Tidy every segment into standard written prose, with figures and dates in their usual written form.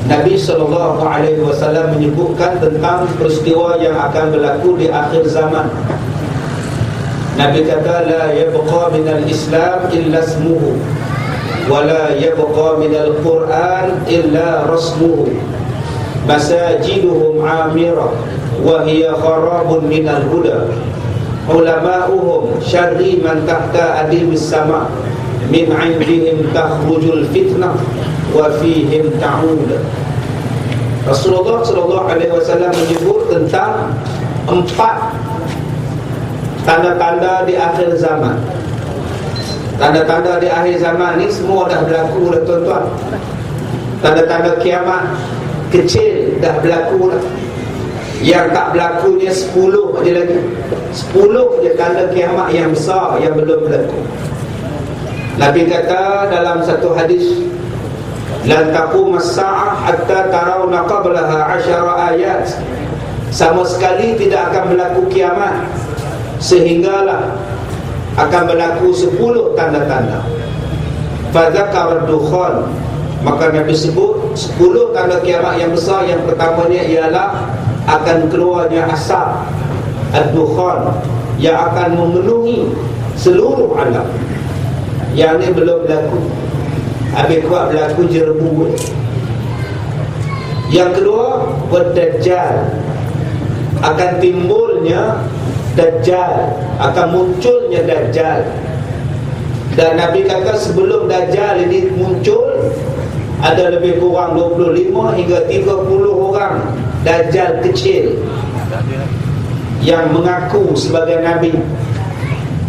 Nabi SAW menyebutkan tentang peristiwa yang akan berlaku di akhir zaman. Nabi kata, la yabqa minal Islam illa ismuhu, wa la yabqa minal Quran illa rasmuhu, masajiduhum amirah wa hiya kharabun minal huda, ulama'uhum syarri man tahta adimis sama, min indihim takhrujul fitnah wa fihim ta'ud. Rasulullah SAW menyebut tentang 4 tanda-tanda di akhir zaman. Tanda-tanda di akhir zaman ni semua dah berlaku dah tuan-tuan. Tanda-tanda kiamat kecil dah berlaku dah. Yang tak berlakunya 10 je lagi. 10 je tanda kiamat yang besar yang belum berlaku. Nabi kata dalam satu hadis, lan taqum as-sa'ah hatta tarawna qablaha 10 ayat. Sama sekali tidak akan berlaku kiamat sehinggalah akan berlaku 10 tanda-tanda. Fadzakar dukhan, maka Nabi sebut 10 tanda kiamat yang besar. Yang pertamanya ialah akan keluarnya asap ad-dukhan yang akan memenuhi seluruh alam. Yang ni belum berlaku. Habis kuat berlaku jerebu. Yang kedua, Dajjal. Akan timbulnya Dajjal, akan munculnya Dajjal. Dan Nabi kata sebelum Dajjal ini muncul, ada lebih kurang 25 hingga 30 orang Dajjal kecil yang mengaku sebagai Nabi.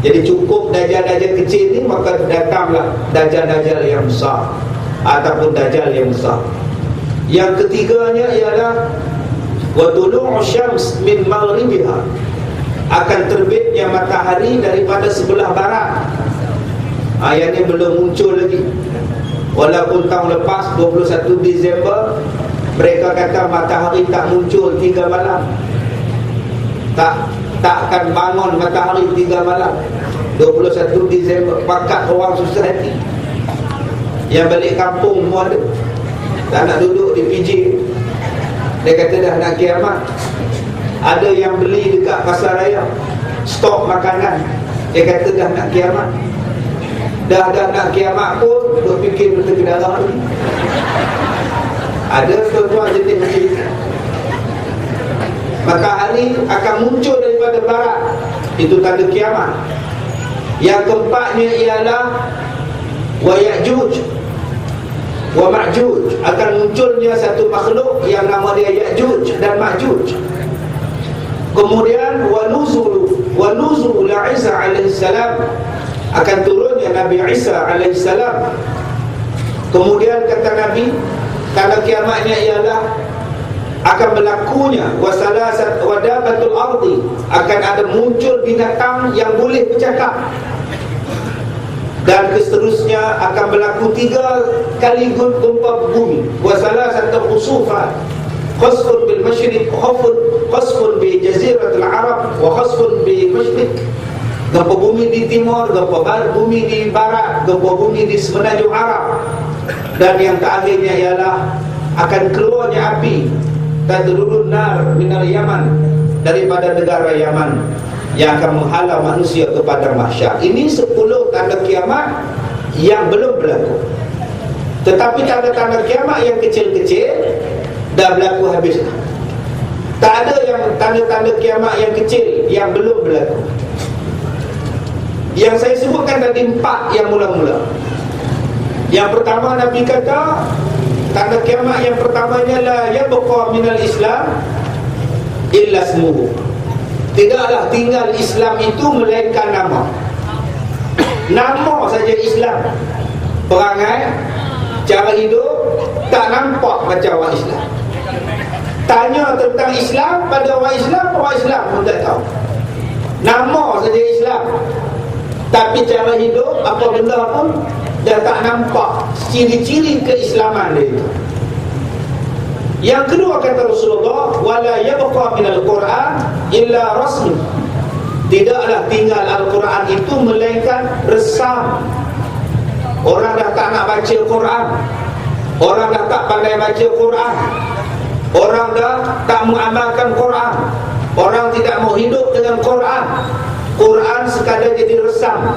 Jadi cukup Dajjal-Dajjal kecil ni, maka datanglah Dajjal-Dajjal yang besar ataupun Dajjal yang besar. Yang ketiganya ialah wa tulu'u syams min maghribiha, akan terbitnya matahari daripada sebelah barat. Yang ni belum muncul lagi. Walaupun tahun lepas 21 Disember mereka kata matahari tak muncul 3 malam. Tak akan bangun matahari 3 malam 21 Disember. Pakat orang susah hati. Yang balik kampung semua ada, tak nak duduk di PJ. Dia kata dah nak kiamat. Ada yang beli dekat pasar raya stok makanan. Dia kata dah nak kiamat. Dah nak kiamat pun duk fikir betul darah ni. Ada tuan-tuan jenis macam ni. Matahari akan muncul daripada barat. Itu tanda kiamat. Yang keempatnya ialah wa Ya'juj wa Ma'juj, akan munculnya satu makhluk yang nama dia Ya'juj dan Ma'juj. Kemudian wa nuzul Isa alaihi salam, akan turunnya Nabi Isa alaihi salam. Kemudian kata Nabi, tanda kiamatnya ialah akan berlakunya wasalasat wadabatul ardi, akan ada muncul binatang yang boleh bercakap. Dan seterusnya akan berlaku 3 kali gempa bumi. Wasalasat khusufat, khasfun bil masyriq, khasfun bi jaziratul arab, wa khasfun bi masyriq. Gempa bumi di timur, gempa bumi di barat, gempa bumi di semenanjung Arab. Dan yang terakhirnya ialah akan keluarnya api, tadrudun nar minal Yaman, daripada negara Yaman, yang akan menghalau manusia kepada mahsyar. Ini 10 tanda kiamat yang belum berlaku. Tetapi tanda-tanda kiamat yang kecil-kecil dah berlaku habis. Tak ada yang tanda-tanda kiamat yang kecil yang belum berlaku. Yang saya sebutkan tadi 4 yang mula-mula. Yang pertama Nabi kata, tanda kiamat yang pertamanya la yabqa minal Islam illa ismuhu. Tidaklah tinggal Islam itu melainkan nama. Nama saja Islam. Perangai, cara hidup tak nampak macam orang Islam. Tanya tentang Islam pada orang Islam pun tak tahu. Nama saja Islam, tapi cara hidup apa benda pun dah tak nampak ciri-ciri keislaman dia itu. Yang kedua kata Rasulullah, wala yabqa minal Quran illa rasmi. Tidaklah tinggal Al-Quran itu melainkan resam. Orang dah tak nak baca Quran. Orang dah tak pandai baca Quran, orang dah tak mengamalkan Quran, orang tidak mau hidup dengan Quran. Quran sekadar jadi resam,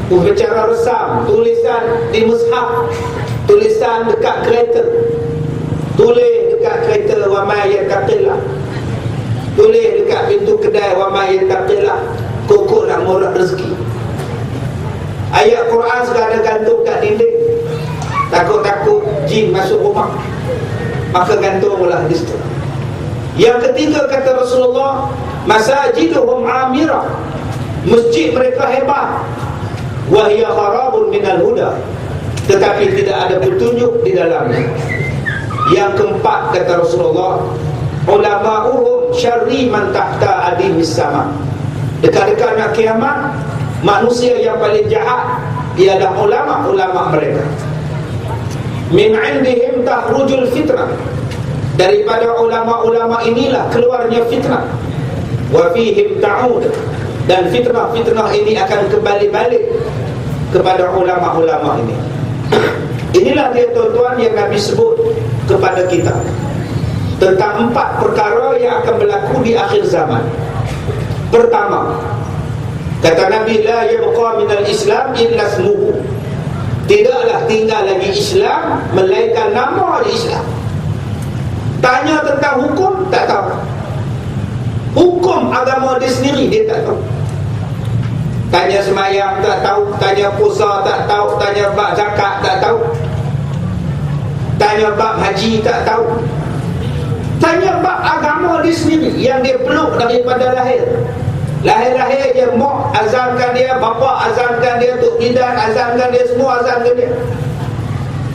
upacara resam, tulisan di mushaf, tulisan dekat kereta, tulis dekat kereta wa ma yattaqillah, tulis dekat pintu kedai wa ma yattaqillah, kokok nak murah rezeki. Ayat Quran sekadar gantung kat dinding, takut-takut jin masuk rumah, maka gantunglah di situ. Yang ketiga kata Rasulullah, masajiduhum amirah, masjid mereka hebat, wa hiya kharabun minal huda, tetapi tidak ada petunjuk di dalamnya. Yang keempat kata Rasulullah, ulama'uhum syarri man tahta adimis sama. Dekat-dekat nak kiamat, manusia yang paling jahat ialah ulama-ulama mereka. Min indihim tahrujul fitnah, daripada ulama-ulama inilah keluarnya fitnah. Wa fihim ta'ud, dan fitnah-fitnah ini akan kembali balik kepada ulama-ulama ini. Inilah dia tuan-tuan yang Nabi sebut kepada kita tentang 4 perkara yang akan berlaku di akhir zaman. Pertama, kata Nabi, la yabqa minal Islam illa ismuhu, tidaklah tinggal lagi Islam melainkan nama Islam. Tanya tentang hukum, tak tahu. Hukum agama dia sendiri, dia tak tahu. Tanya semayang, tak tahu. Tanya puasa, tak tahu. Tanya bab zakat, tak tahu. Tanya bab haji, tak tahu. Tanya bab agama dia sendiri yang dia peluk daripada lahir. Lahir-lahir dia, mak azankan dia, bapa azankan dia, tok bidan azankan dia, semua azankan dia.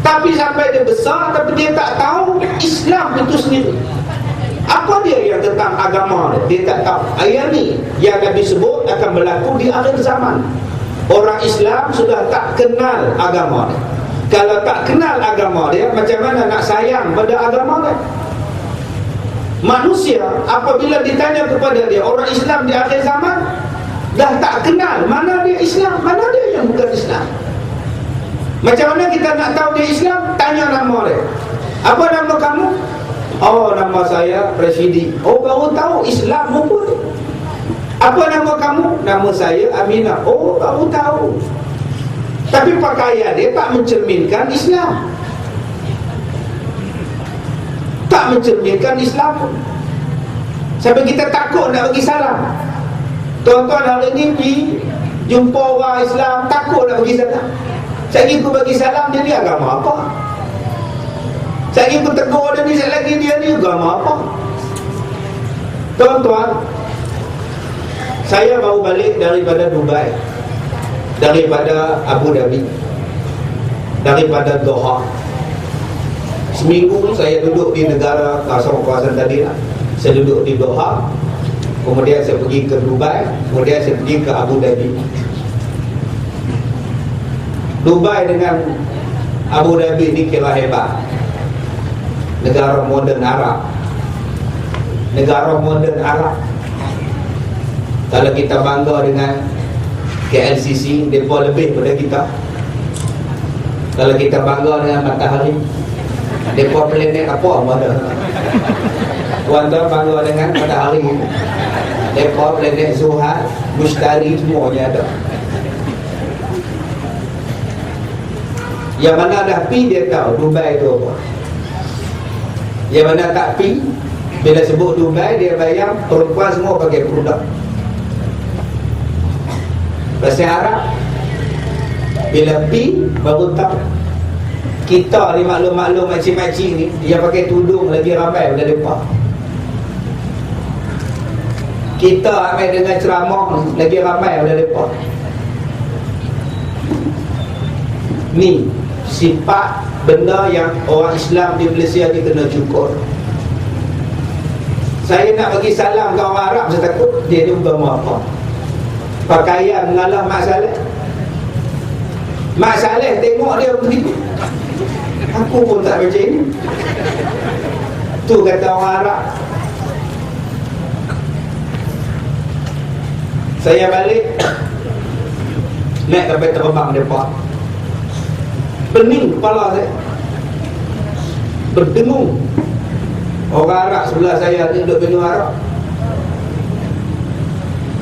Tapi sampai dia besar, tapi dia tak tahu Islam itu sendiri. Apa dia yang tentang agama dia tak tahu. Ayat ni yang Nabi sebut akan berlaku di akhir zaman. Orang Islam sudah tak kenal agama dia. Kalau tak kenal agama dia, macam mana nak sayang pada agama dia? Manusia apabila ditanya kepada dia, orang Islam di akhir zaman, dah tak kenal mana dia Islam, mana dia yang bukan Islam. Macam mana kita nak tahu dia Islam? Tanya nama dia. Apa nama kamu? Oh, nama saya Rashidi. Oh, baru tahu Islam apa dia. Apa nama kamu? Nama saya Aminah. Oh, baru tahu. Tapi pakaian dia tak mencerminkan Islam, tak mencerminkan Islam pun. Sampai kita takut nak bagi salam. Tuan-tuan hari ni pergi jumpa orang Islam, takut nak bagi salam. Saya aku bagi salam, dia ni agama apa? Saya aku tegur dia ni, saya lagi dia ni agama apa? Tuan-tuan, saya baru balik daripada Dubai, daripada Abu Dhabi, daripada Doha. Seminggu saya duduk di negara kawasan tadi lah. Saya duduk di Doha, kemudian saya pergi ke Dubai, kemudian saya pergi ke Abu Dhabi. Dubai dengan Abu Dhabi ni kira hebat. Negara moden Arab. Negara moden Arab. Kalau kita bangga dengan KLCC, mereka lebih daripada kita. Kalau kita bangga dengan matahari, mereka planet apa ada. Tuan-tuan bangga dengan matahari, mereka planet Zuhal, Mustari, semuanya ada. Yang mana dah pi dia tahu Dubai itu apa. Yang mana tak pi, bila sebut Dubai dia bayang perempuan semua pakai produk bahasa Arab. Bila pi baru tahu. Kita ni maklum-maklum makcik-makcik ni, dia pakai tudung lagi ramai daripada depan. Kita ambil dengan ceramah lagi ramai daripada depan. Ni sifat benda yang orang Islam di Malaysia ni kena cukur. Saya nak bagi salam ke orang Arab, saya takut dia ni agama apa. Pakaian mengalah Mak Saleh. Mak Saleh tengok dia begitu, aku pun tak macam ini. Tu kata orang Arab. Saya balik naik kapal terbang depan, pening kepala saya. berdengung. Orang Arab sebelah saya ni duduk benua Arab,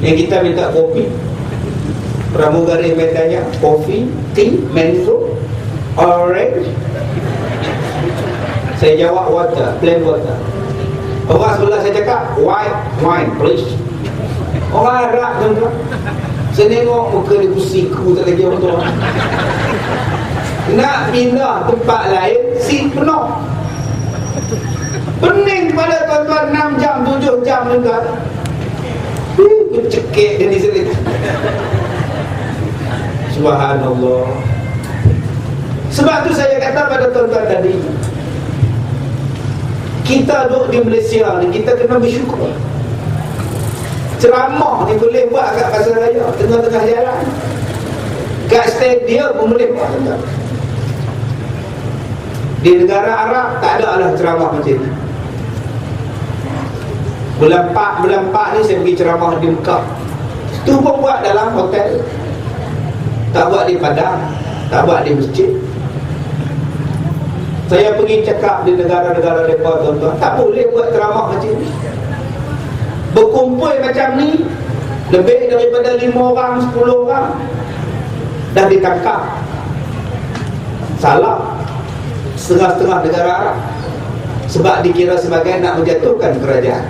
yang kita minta kopi, pramugari bertanya kopi, tea, mango, orange. Saya jawab water, plain water. Orang sebelah saya cakap white wine please. Orang Arab tuan-tuan. Saya tengok muka dia kusiku tak lagi orang tua. Nak pindah tempat lain seat penuh. Pening pada tuan-tuan 6 jam, 7 jam juga. Cekik dia di sini. Subhanallah. Sebab tu saya kata pada tuan-tuan tadi, kita duduk di Malaysia ni, kita kena bersyukur. Ceramah ni boleh buat kat pasar raya, tengah-tengah jalan, kat stadium pun boleh buat. Di negara Arab tak ada lah ceramah macam ni. Bulan 4 ni saya pergi ceramah di Mekah. Tu pun buat dalam hotel, tak buat di padang, tak buat di masjid. Saya pergi cakap di negara-negara mereka, tuan-tuan, tak boleh buat ceramah macam ni. Berkumpul macam ni, lebih daripada 5 orang, 10 orang dah ditangkap. Salah setengah-setengah negara Arab, sebab dikira sebagai nak menjatuhkan kerajaan.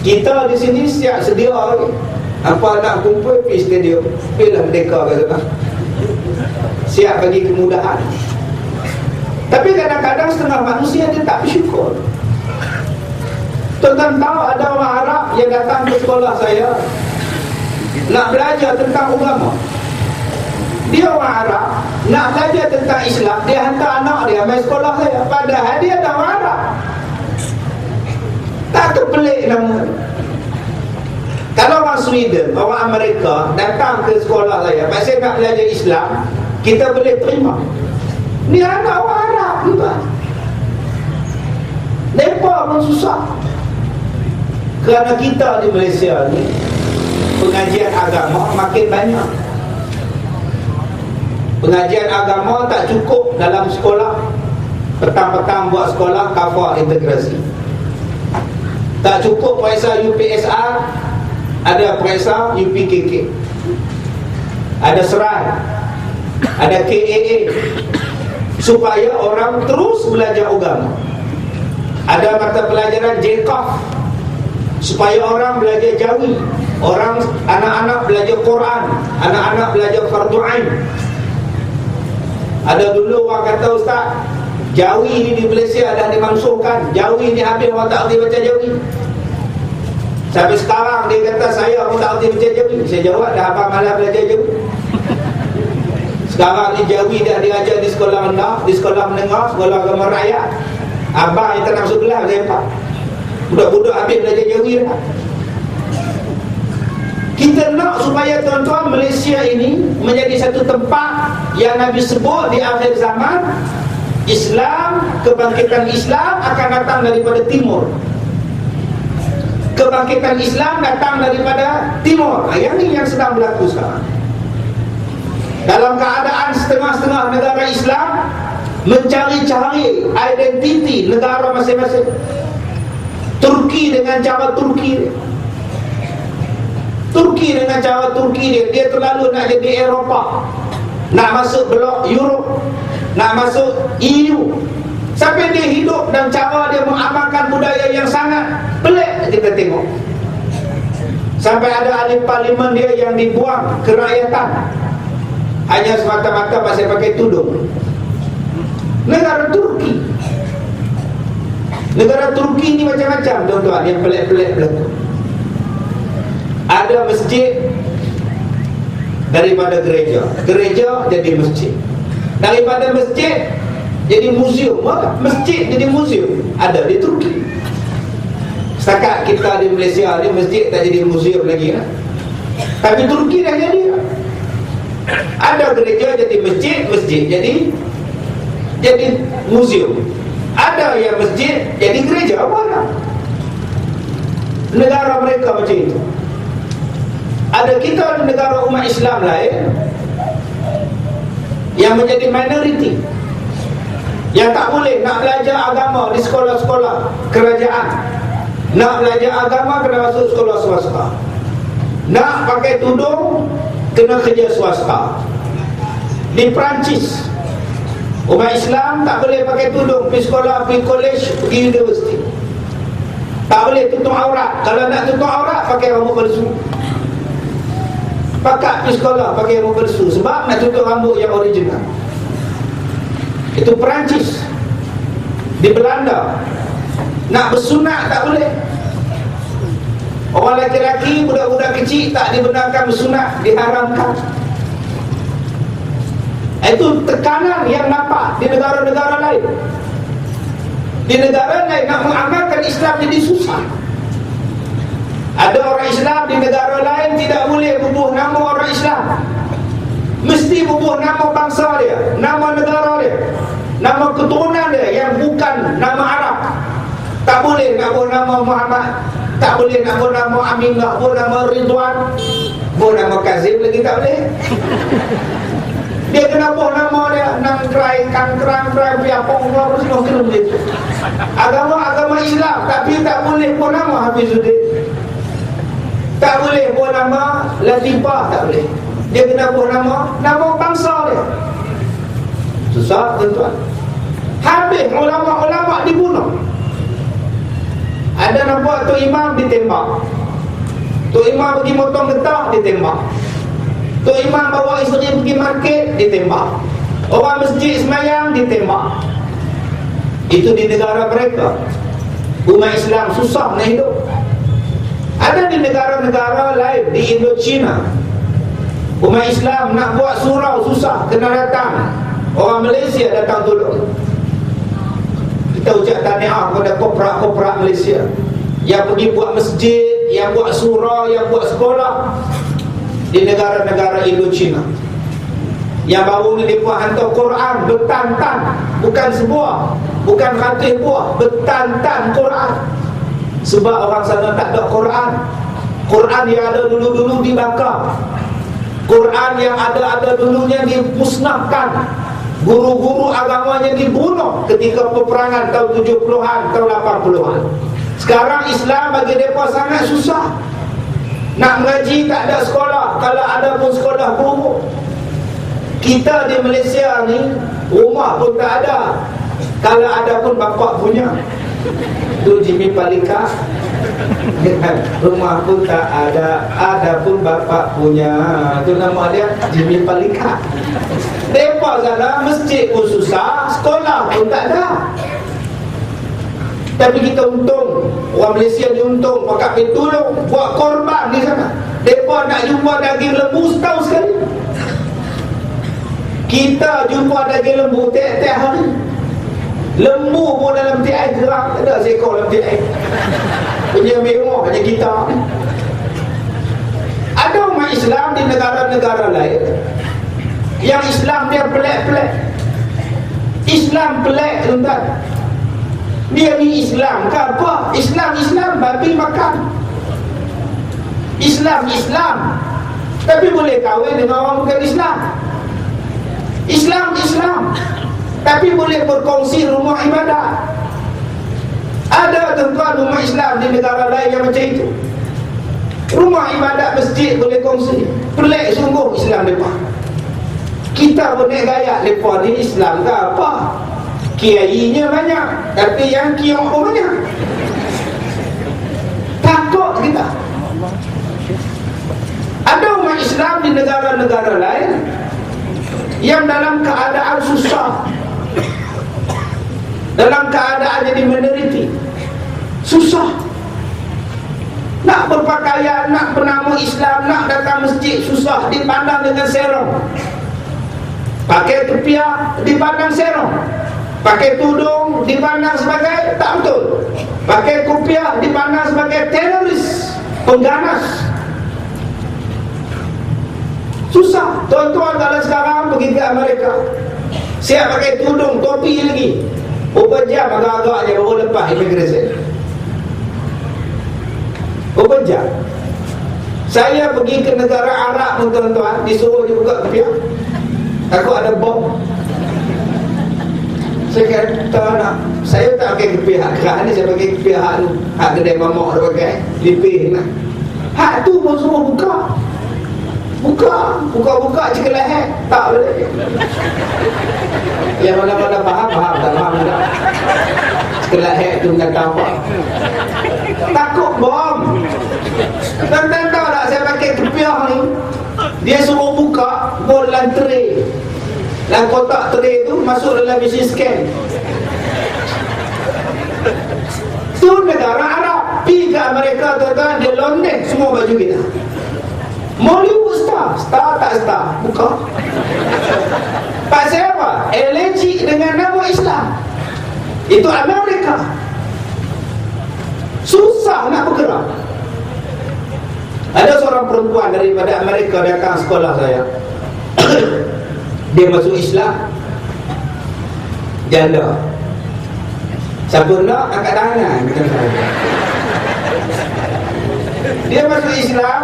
Kita di sini siap sedia lagi. Apa nak kumpul pergi stadium, pergilah Merdeka ke sana, siap bagi kemudahan. Tapi kadang-kadang setengah manusia dia tak bersyukur. Tuan-tuan tahu ada orang Arab yang datang ke sekolah saya nak belajar tentang agama. Dia orang Arab nak belajar tentang Islam, dia hantar anak dia main sekolah saya, padahal dia dah orang Arab. Tak terpelik nama. Kalau orang Sweden, orang Amerika datang ke sekolah saya, pasal nak belajar Islam, kita boleh terima. Ni anak orang Arab juga. Mereka pun susah. Kerana kita di Malaysia ni, pengajian agama makin banyak. Pengajian agama tak cukup dalam sekolah. Petang-petang buat sekolah kafar integrasi. Tak cukup periksa UPSR, ada periksa UPKK, ada serai, ada KAA, supaya orang terus belajar agama. Ada mata pelajaran JKOF, supaya orang belajar Jawi, orang anak-anak belajar Quran, anak-anak belajar fardu ain. Ada dulu orang kata, ustaz, Jawi ni di Malaysia dah dimansuhkan, Jawi ni habis orang tak boleh baca Jawi. Sampai sekarang dia kata saya pun tak boleh baca Jawi. Saya jawab, dah apa malah belajar Jawi? Sekarang ni Jawi dah diajar di sekolah rendah, di sekolah menengah, sekolah agama rakyat. Abang yang tak nak masuk kelas, saya apa? Budak-budak habis belajar Jawi dah. Kita nak supaya tuan-tuan Malaysia ini menjadi satu tempat yang Nabi sebut di akhir zaman, Islam, kebangkitan Islam akan datang daripada timur. Kebangkitan Islam datang daripada timur. Yang ini yang sedang berlaku sekarang. Dalam keadaan setengah-setengah negara Islam mencari-cari identiti negara masing-masing. Turki dengan cara Turki dia. Turki dengan cara Turki dia, dia terlalu nak jadi Eropah, nak masuk blok Europe, nak masuk EU. Sampai dia hidup dan cara dia mengamalkan budaya yang sangat pelik kita tengok. Sampai ada ahli parlimen dia yang dibuang kerakyatan hanya semata-mata pasal pakai tudung. Negara Turki, negara Turki ni macam-macam tuan-tuan yang pelik-pelik berlaku. Ada masjid daripada gereja, gereja jadi masjid, daripada masjid jadi muzium, masjid jadi muzium. Ada di Turki. Setakat kita di Malaysia ni masjid tak jadi muzium lagi kan? Tapi Turki dah jadi. Ada gereja jadi masjid, masjid jadi muzium. Ada yang masjid jadi gereja, apa? Negara mereka macam itu. Ada kita di negara umat Islam lain yang menjadi minoriti. Yang tak boleh nak belajar agama di sekolah-sekolah kerajaan. Nak belajar agama kena masuk sekolah swasta. Nak pakai tudung kena kerja swasta. Di Perancis, umat Islam tak boleh pakai tudung, pergi sekolah, pergi college, pergi universiti. Tak boleh tutup aurat. Kalau nak tutup aurat, pakai rambut palsu. Pakat pergi sekolah pakai rambut palsu sebab nak tutup rambut yang original. Itu Perancis. Di Belanda, nak bersunat tak boleh. Orang lelaki-lelaki, budak-budak kecil tak dibenarkan bersunat, diharamkan. Itu tekanan yang nampak di negara-negara lain. Di negara lain nak mengamalkan Islam jadi susah. Ada orang Islam di negara lain tidak boleh bubuh nama orang Islam, mesti bubuh nama bangsa dia, nama negara dia, nama keturunan dia yang bukan nama Arab. Tak boleh nak bubuh nama Muhammad, tak boleh nak bubuh nama Aminah, bubuh nama Ridwan, bubuh nama Kazim lagi tak boleh. Dia kena bubuh nama dia Nangkrai, Kangkrang, Piapong, semua kena begitu. Agama Islam, tapi tak boleh bubuh nama Hafizuddin, tak boleh bubuh nama Latifah, tak boleh. Dia kena bubuh nama bangsa dia. Susah tuan-tuan. Habis ulama-ulama dibunuh. Ada nampak Tok Imam ditembak, Tok Imam pergi motong getah ditembak, Tok Imam bawa isteri pergi market ditembak, orang masjid semayang ditembak. Itu di negara mereka. Umat Islam susah nak hidup. Ada di negara-negara lain, di Indochina, umat Islam nak buat surau susah, kena datang orang Malaysia datang tolong. Kita ucap tahniah kepada korporat Malaysia yang pergi buat masjid, yang buat surau, yang buat sekolah di negara-negara Indochina. Yang baru ni mereka hantar Quran bertantan, bukan sebuah, bukan ratus buah, bertantan Quran. Sebab orang sana tak ada Quran. Quran yang ada dulu-dulu dibakar, Quran yang ada dulunya dimusnahkan, guru-guru agamanya dibunuh ketika peperangan tahun 70-an, tahun 80-an. Sekarang Islam bagi mereka sangat susah. Nak mengaji tak ada sekolah, kalau ada pun sekolah buruk. Kita di Malaysia ni rumah pun tak ada, kalau ada pun bapak punya. Tu Jimmy Palika. Rumah pun tak ada pun bapak punya. Tu nama dia Jimmy Palika. Mereka sana masjid pun susah, sekolah pun tak ada. Tapi kita untung, orang Malaysia ni untung, pakat pergi tolong, buat korban di sana. Mereka nak jumpa daging lembu setahun sekali. Kita jumpa daging lembu tiap-tiap hari. Lembu pun dalam tiap air gerak, tak ada seekor dalam tiap air. Punya mewah, hanya kita. Ada umat Islam di negara-negara lain yang Islam dia pelik-pelik. Islam pelik tuan-tuan. Dia ni Islam ke apa? Islam babi makan. Islam tapi boleh kahwin dengan orang bukan Islam. Islam tapi boleh berkongsi rumah ibadat. Ada tuan-tuan umat Islam di negara lain yang macam itu. Rumah ibadat masjid boleh kongsi. Pelik sungguh Islam mereka. Kita pun nak gaya mereka ni Islam ke apa? Kiainya banyak, tapi yang kiok pun banyak. Takut kita. Ada umat Islam di negara-negara lain yang dalam keadaan susah, dalam keadaan jadi minoriti, susah. Nak berpakaian, nak bernama Islam, nak datang masjid susah, dipandang dengan serong. Pakai kepiah dipandang serong, pakai tudung dipandang sebagai tak betul, pakai kopiah dipandang sebagai teroris, pengganas. Susah. Tuan-tuan kalau sekarang pergi ke Amerika, siap pakai tudung, topi lagi, berapa jam agak-agaknya baru lepas immigration. Berapa jam. Saya pergi ke negara Arab pun tuan-tuan, disuruh dia buka kopiah, takut ada bom. Saya kata nak, saya tak pakai pihak kerana saya pakai pihak tu. Hak kedai mamak dia pakai lipih nak. Hak tu pun semua buka. Buka cik leher. Tak boleh. Yang mana-mana faham, tak faham tak. Cik leher tu kata apa? Takut bom. Tuan-tuan tahu tak saya pakai kepiah ni, dia suruh buka dalam tray. Dalam kotak tray tu masuk dalam mesin scan. Tu negara Arab. Pergi ke Amerika tuan-tuan, dia londek semua baju kita. Hollywood star tak star, buka. Pasal apa? Allergic dengan nama Islam. Itu Amerika. Susah nak bergerak. Ada seorang perempuan daripada Amerika datang sekolah saya. Dia masuk Islam, janda. Siapa nak angkat tangan, kata saya. Dia masuk Islam.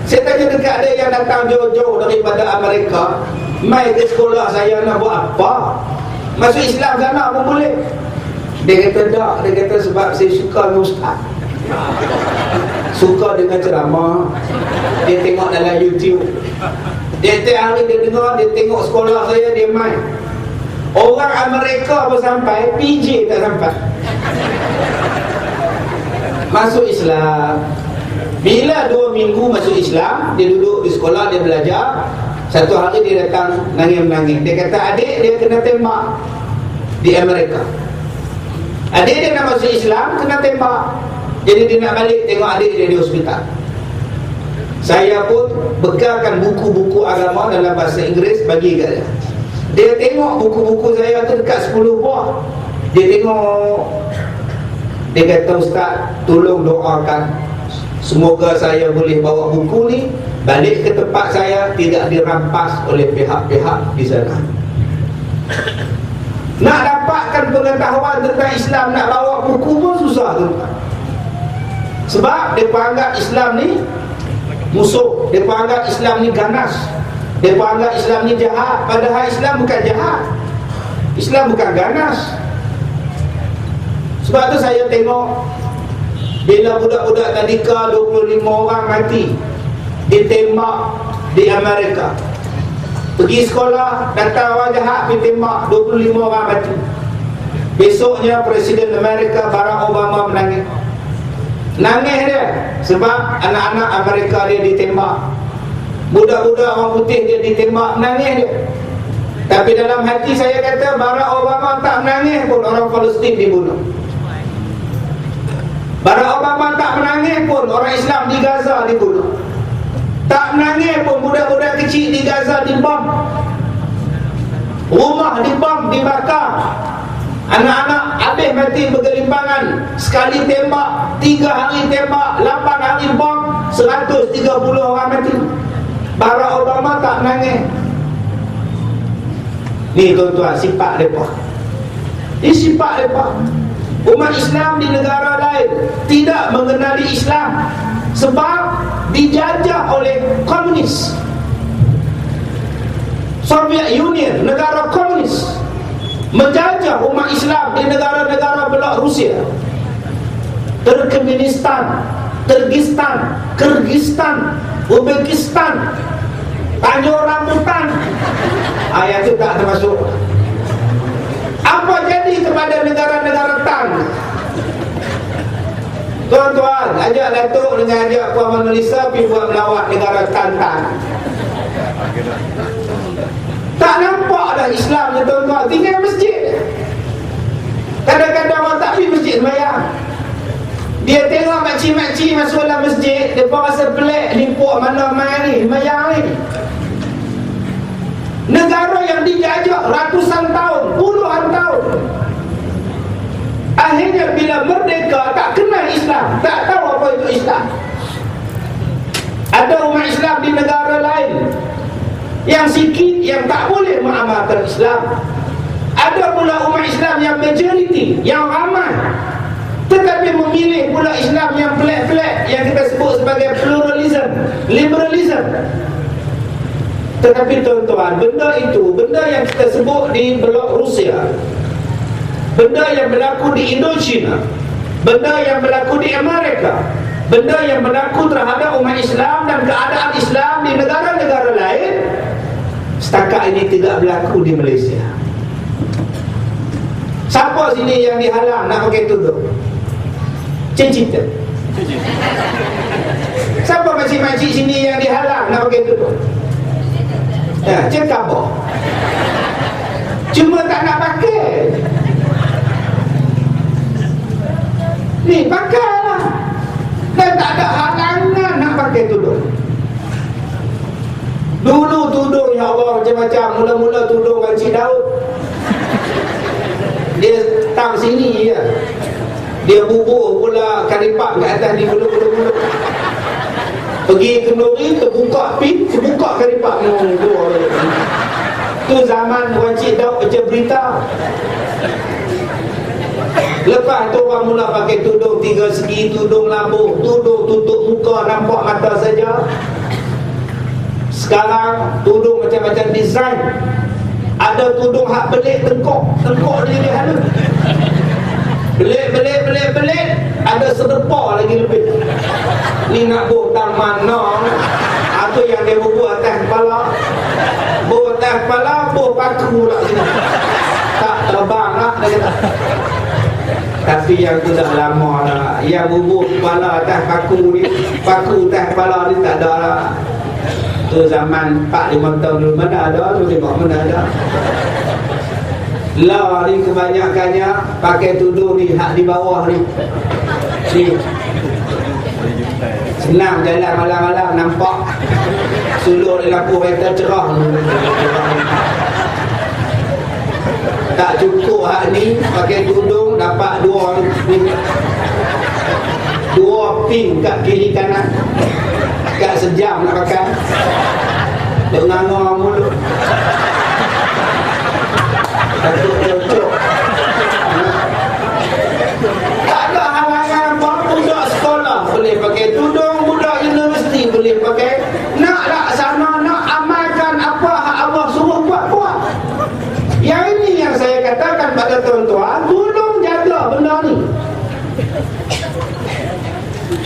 Saya tanya dekat dia yang datang jauh-jauh daripada Amerika, mai ke sekolah saya nak buat apa? Masuk Islam sana pun boleh. Dia kata tak. Dia kata sebab saya suka dengan ustaz, suka dengan ceramah. Dia tengok dalam YouTube. Dia tiap hari dia dengar, dia tengok sekolah saya, dia main. Orang Amerika pun sampai, PJ tak sampai. Masuk Islam. Bila 2 minggu masuk Islam, dia duduk di sekolah, dia belajar. Satu hari dia datang nangis-nangis. Dia kata adik dia kena tembak di Amerika. Adik dia nak masuk Islam, kena tembak. Jadi dia nak balik tengok adik dia di hospital. Saya pun bekalkan buku-buku agama dalam bahasa Inggeris bagi kat dia. Dia tengok buku-buku saya tu dekat 10 buah. Dia tengok. Dia kata, ustaz, tolong doakan, semoga saya boleh bawa buku ni balik ke tempat saya, tidak dirampas oleh pihak-pihak di sana. Nak dapatkan pengetahuan tentang Islam, nak bawa buku pun susah tu. Sebab mereka anggap Islam ni musuh. Mereka anggap Islam ni ganas. Mereka anggap Islam ni jahat. Padahal Islam bukan jahat. Islam bukan ganas. Sebab tu saya tengok bila budak-budak tadika 25 orang mati ditembak di Amerika. Pergi sekolah, datang orang jahat, pergi tembak, 25 orang mati. Besoknya Presiden Amerika Barack Obama menangis. Nangis dia sebab anak-anak Amerika dia ditembak, budak-budak orang putih dia ditembak, menangis dia. Tapi dalam hati saya kata, Barack Obama tak menangis pun orang Palestin dibunuh. Barack Obama tak menangis pun orang Islam di Gaza dibunuh. Tak menangis pun budak-budak kecil di Gaza dibom, rumah dibom, dibakar, anak-anak habis mati bergelimpangan. Sekali tembak, 3 hari tembak, 8 hari bom, 130 orang mati. Barack Obama tak menangis. Ni tuan-tuan, sifat mereka. Ini sifat mereka. Umat Islam di negara lain tidak mengenali Islam sebab dijajah oleh komunis. Soviet Union, negara komunis, menjajah umat Islam di negara-negara blok Rusia. Turkmenistan, Kyrgyzstan, Uzbekistan, Tanjung Rambutan. Ayat itu tak termasuk. Apa jadi kepada negara-negara Tan? Tuan-tuan, ajak Datuk dengan ajak Puan Melissa pergi buat melawat negara Tan-Tan. Tak nampak dah Islam ni tuan-tuan, tinggal masjid. Kadang-kadang orang tak pergi masjid sembahyang. Dia tengok makcik-makcik masuk dalam masjid, dia pun rasa pelik, ni puak mana main ni, sembahyang ni. Negara yang dijajah ratusan tahun, puluhan tahun, akhirnya bila merdeka tak kenal Islam, tak tahu apa itu Islam. Ada umat Islam di negara lain yang sikit yang tak boleh mengamalkan Islam. Ada pula umat Islam yang majoriti, yang ramai, tetapi memilih pula Islam yang pelik-pelik, yang kita sebut sebagai pluralism, liberalism. Tetapi tuan-tuan, benda itu, benda yang kita sebut di blok Rusia, benda yang berlaku di Indochina, benda yang berlaku di Amerika, benda yang berlaku terhadap umat Islam dan keadaan Islam di negara-negara lain, setakat ini tidak berlaku di Malaysia. Siapa sini yang dihalang nak pakai tudung? Cita. Siapa makcik-makcik sini yang dihalang nak pakai tudung? Ya, cakap apa? Cuma tak nak pakai. Ni pakailah. Dan tak ada halangan nak pakai tudung. Dulu tudung, ya Allah, macam-macam. Mula-mula tudung Encik Daud, dia tang sini ya. Dia bubur pula karipak kat atas ni, bulu-bulu. Pergi kenduri, terbuka pin, terbuka karipak. Tu zaman Encik Daud baca berita. Lepas tu orang mula pakai tudung 3 segi, tudung lambu, tudung tutup muka, nampak mata saja. Sekarang tudung macam-macam design. Ada tudung hak belik tengkok, tengkok dia jadi halus. Belik, ada sedepa lagi lebih. Ni nak butang mana? Apa yang dia buat atas kepala? Buat atas kepala, buat paku lah sini. Tak terbang lah, dia kata. Tapi yang tu dah lama dah. Yang bubur kepala atas paku ni, paku atas kepala ni tak ada lah. Tu zaman 4-5 tahun dulu mana ada, tu tengok mana ada. Lah ni kebanyakannya pakai tudung ni, hak di bawah ni. Ni senang jalan malam-malam, nampak sulur di lampu kereta cerah. Tak cukup hak ni, pakai tudung dapat 2 pin kat kiri kanan. Kat sejam nak pakai. Duk ngangor mulut. Takut cocok. Tak ada halangan apa. Budak sekolah boleh pakai tudung, budak universiti boleh pakai. Nak laksana, nak amalkan apa hak Allah suruh buat. Yang ini yang saya katakan pada tuan-tuan, tolong jaga benda ni.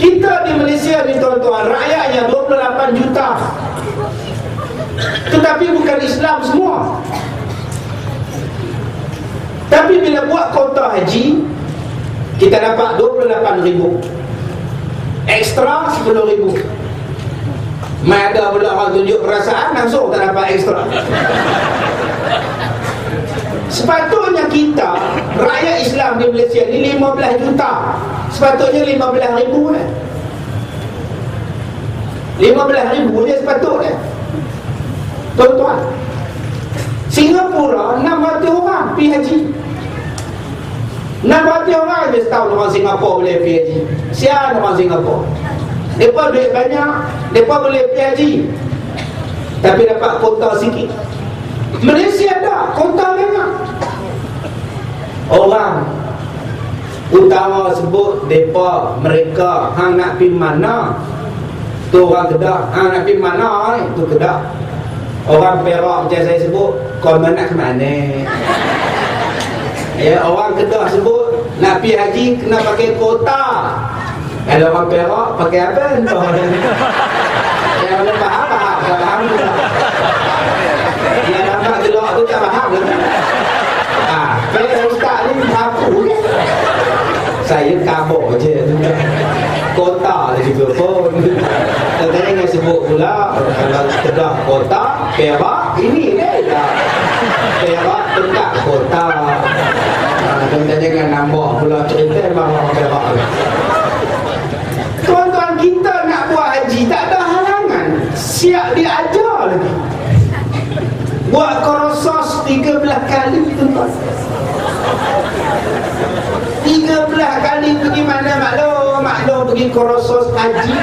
Kita di Malaysia ni tuan-tuan, rakyatnya 28 juta. Tetapi bukan Islam semua. Tapi bila buat kota haji, kita dapat 28,000. Ekstra 10,000. Mai ada pula orang tunjuk perasaan, langsung tak dapat ekstra. Sepatutnya kita, rakyat Islam di Malaysia ni 15 juta. Sepatutnya 15,000 kan. 15,000 je sepatutnya. Tuan-tuan, Singapura 600 orang pergi haji. 600 orang je setahun orang Singapura boleh pergi haji. Siapa orang Singapura? Mereka duit banyak, mereka boleh pergi haji, tapi dapat kota sikit. Malaysia ada kota banyak. Orang utama sebut mereka hang nak pergi mana? Tu orang Kedah, hang nak pergi mana ni? Tu Kedah. Orang Perak macam saya sebut, kau nak ke mana? Ya, orang Kedah sebut nak pergi haji kena pakai kota. Kalau orang Perak pakai apa? Yang mana faham juga. Yang nampak gelak tu tak faham ke? Kalau ustaz ni mampu ke? Saya kabur je. Kota lah juga pun. Tadi yang sebut pula, kalau Kedah kota, Perak ini lah. Perak dekat kota. Dan jangan nambah pula cerita memang Perak. Tuan-tuan, kita nak buat haji tak ada halangan. Siap diajar lagi. Buat korosos 13 kali tuan-tuan. 13 kali pergi mana maklum pergi korosos haji.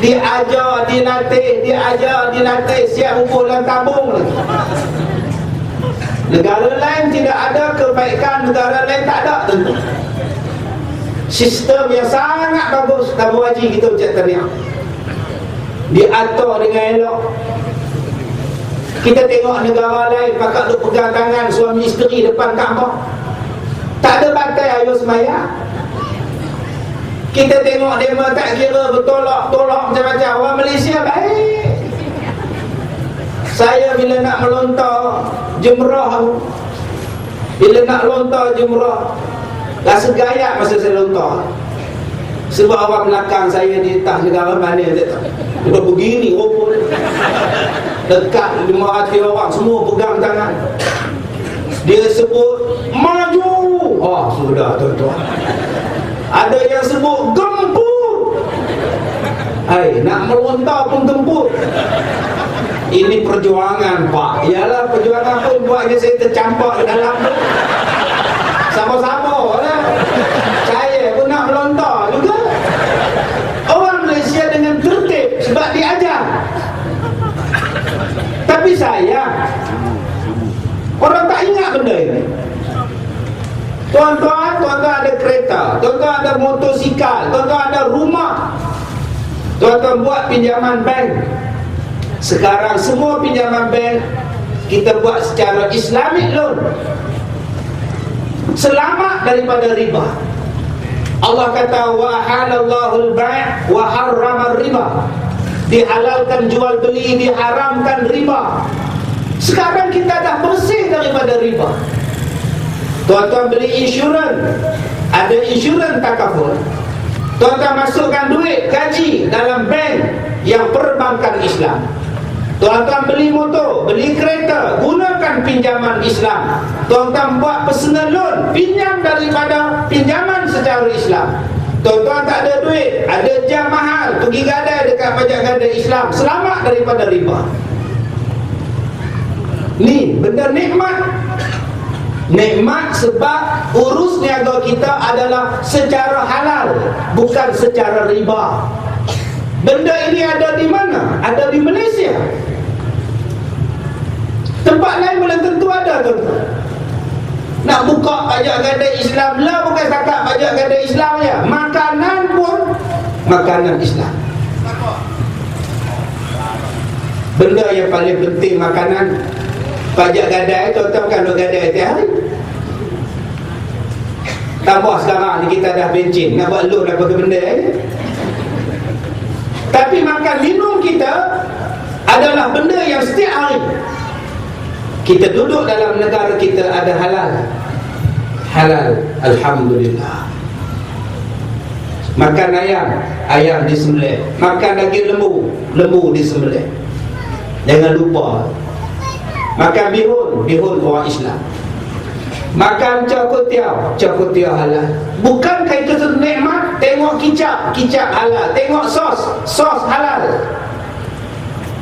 Diajar, dilatih, siap ukur dan tabung lagi. Negara lain tidak ada kebaikan, negara lain tak ada tentu. Sistem yang sangat bagus tabung haji kita ucap tahniah. Diatur dengan elok. Kita tengok negara lain pakak duk pegang tangan suami isteri depan Kaabah, tak ada batal ayo sembahyang. Kita tengok demo tak kira bertolak-tolak macam-macam. Orang Malaysia baik. Saya bila nak melontar jumrah, bila nak lontar jumrah, rasa gaya masa saya lontar. Sebab orang belakang saya di atas negara mana tak tahu. Dia begini rupa dekat 500 orang semua pegang tangan. Dia sebut maju. Oh sudah tuan-tuan. Ada yang sebut gempur. Hai, nak melontar pun gempur. Ini perjuangan pak. Yalah perjuangan pun buatnya saya tercampak ke dalam tu. Sama-sama lah. Saya pun nak melontar juga. Orang Malaysia dengan tertib sebab diajar. Tapi saya, orang tak ingat benda ini. Tuan-tuan ada kereta, tuan-tuan ada motosikal, tuan-tuan ada rumah, tuan-tuan buat pinjaman bank. Sekarang semua pinjaman bank kita buat secara Islamic loan. Selamat daripada riba. Allah kata wa halallahu al-bai' wa harrama riba. Dihalalkan jual beli, diharamkan riba. Sekarang kita dah bersih daripada riba. Tuan-tuan beli insurans, ada insurans takaful. Tuan-tuan masukkan duit gaji dalam bank yang perbankan Islam. Tuan-tuan beli motor, beli kereta, gunakan pinjaman Islam. Tuan-tuan buat personal loan, pinjam daripada pinjaman secara Islam. Tuan-tuan tak ada duit, ada jam mahal, pergi gadai dekat pajak gadai Islam. Selamat daripada riba. Ni benda nikmat. Nikmat sebab urus niaga kita adalah secara halal, bukan secara riba. Benda ini ada di mana? Ada di Malaysia. Tempat lain belum tentu ada, tuan-tuan. Nak buka pajak gadai Islam lah, bukan setakat pajak gadai Islam ya. Makanan pun makanan Islam. Benda yang paling penting makanan. Pajak gadai, tuan-tuan kan duk gadai tiap hari. Tambah sekarang ni kita dah bencin, nak buat loan apa ke benda ni. Tapi makan minum kita adalah benda yang setiap hari. Kita duduk dalam negara kita ada halal. Halal, alhamdulillah. Makan ayam, ayam disembelih. Makan daging lembu, lembu disembelih. Jangan lupa. Makan bihun, bihun orang Islam. Makan cakotiau halal. Bukankah itu satu nikmat? Tengok kicap halal. Tengok sos halal.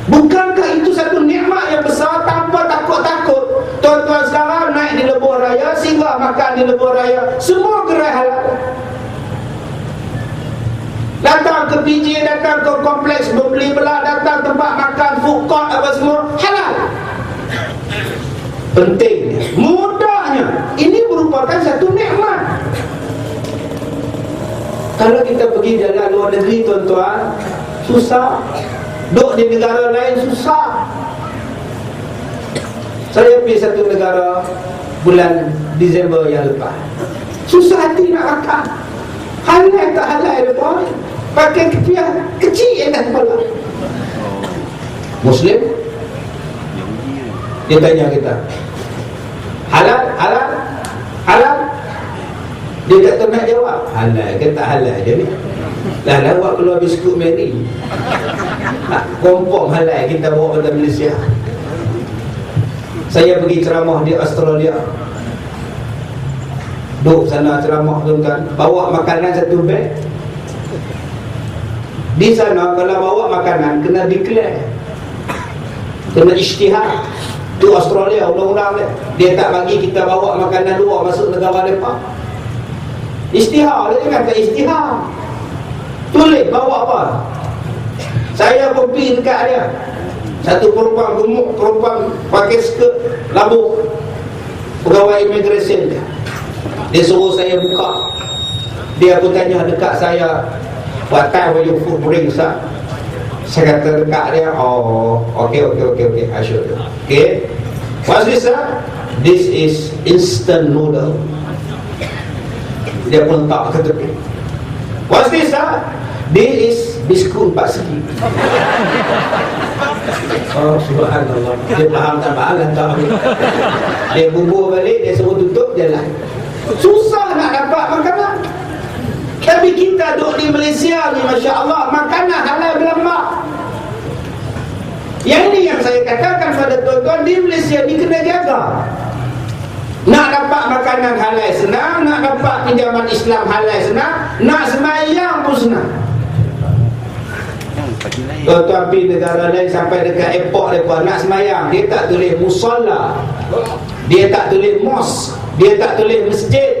Bukankah itu satu nikmat yang besar tanpa takut-takut? Tuan-tuan sekarang naik di lebuh raya, singgah makan di lebuh raya, semua gerai halal. Datang ke PJ, datang ke kompleks membeli belah, datang tempat makan, food court apa semua, halal. Penting, mudahnya. Ini merupakan satu nikmat. Kalau kita pergi jalan luar negeri, tuan-tuan, susah. Duduk di negara lain susah. Saya pergi satu negara bulan Disember yang lepas. Susah hati nak makan. Halal tak halal lepas. Pakai kepiah kecil yang dah kepala. Muslim? Dia tanya kita, halal? Dia tak tahu nak jawab. Halal ke tak halal dia ni? Lah awak keluar biskut Mary. Kompok halal kita bawa pada Malaysia. Saya pergi ceramah di Australia. Duduk sana ceramah, tuan-tuan, bawa makanan satu beg. Di sana kalau bawa makanan kena declare, kena isytihar. Tu Australia undang-undang dia tak bagi kita bawa makanan luar masuk negara mereka. Isytihar, dia kata isytihar. Tulis bawa apa. Saya pun pergi dekat dia. Satu perempuan gemuk, perempuan pakai skirt labuh, pegawai immigration dia. Dia suruh saya buka. Dia pun tanya dekat saya, what time will you food bring, sir? Saya kata dekat dia, oh, okay, I show you. Okay, what's this, sir? This is instant noodle. Dia pun tak ke tepi. What's this, sir? This is biskut 4 segi. Oh, subhanallah. Dia faham tak faham tak. Dia bubur balik, dia suruh tutup, jalan. Susah nak dapat makanan. Tapi kita duduk di Malaysia ni, Masya Allah, makanan halal berlambak. Yang ini yang saya katakan pada tuan-tuan, di Malaysia ni kena jaga. Nak dapat makanan halal senang, nak dapat pinjaman Islam halal senang, nak sembahyang pun senang. Tuan-tuan pergi negara lain sampai dekat airport mereka nak sembahyang, dia tak tulis musalla, dia tak tulis mosque, dia tak tulis masjid,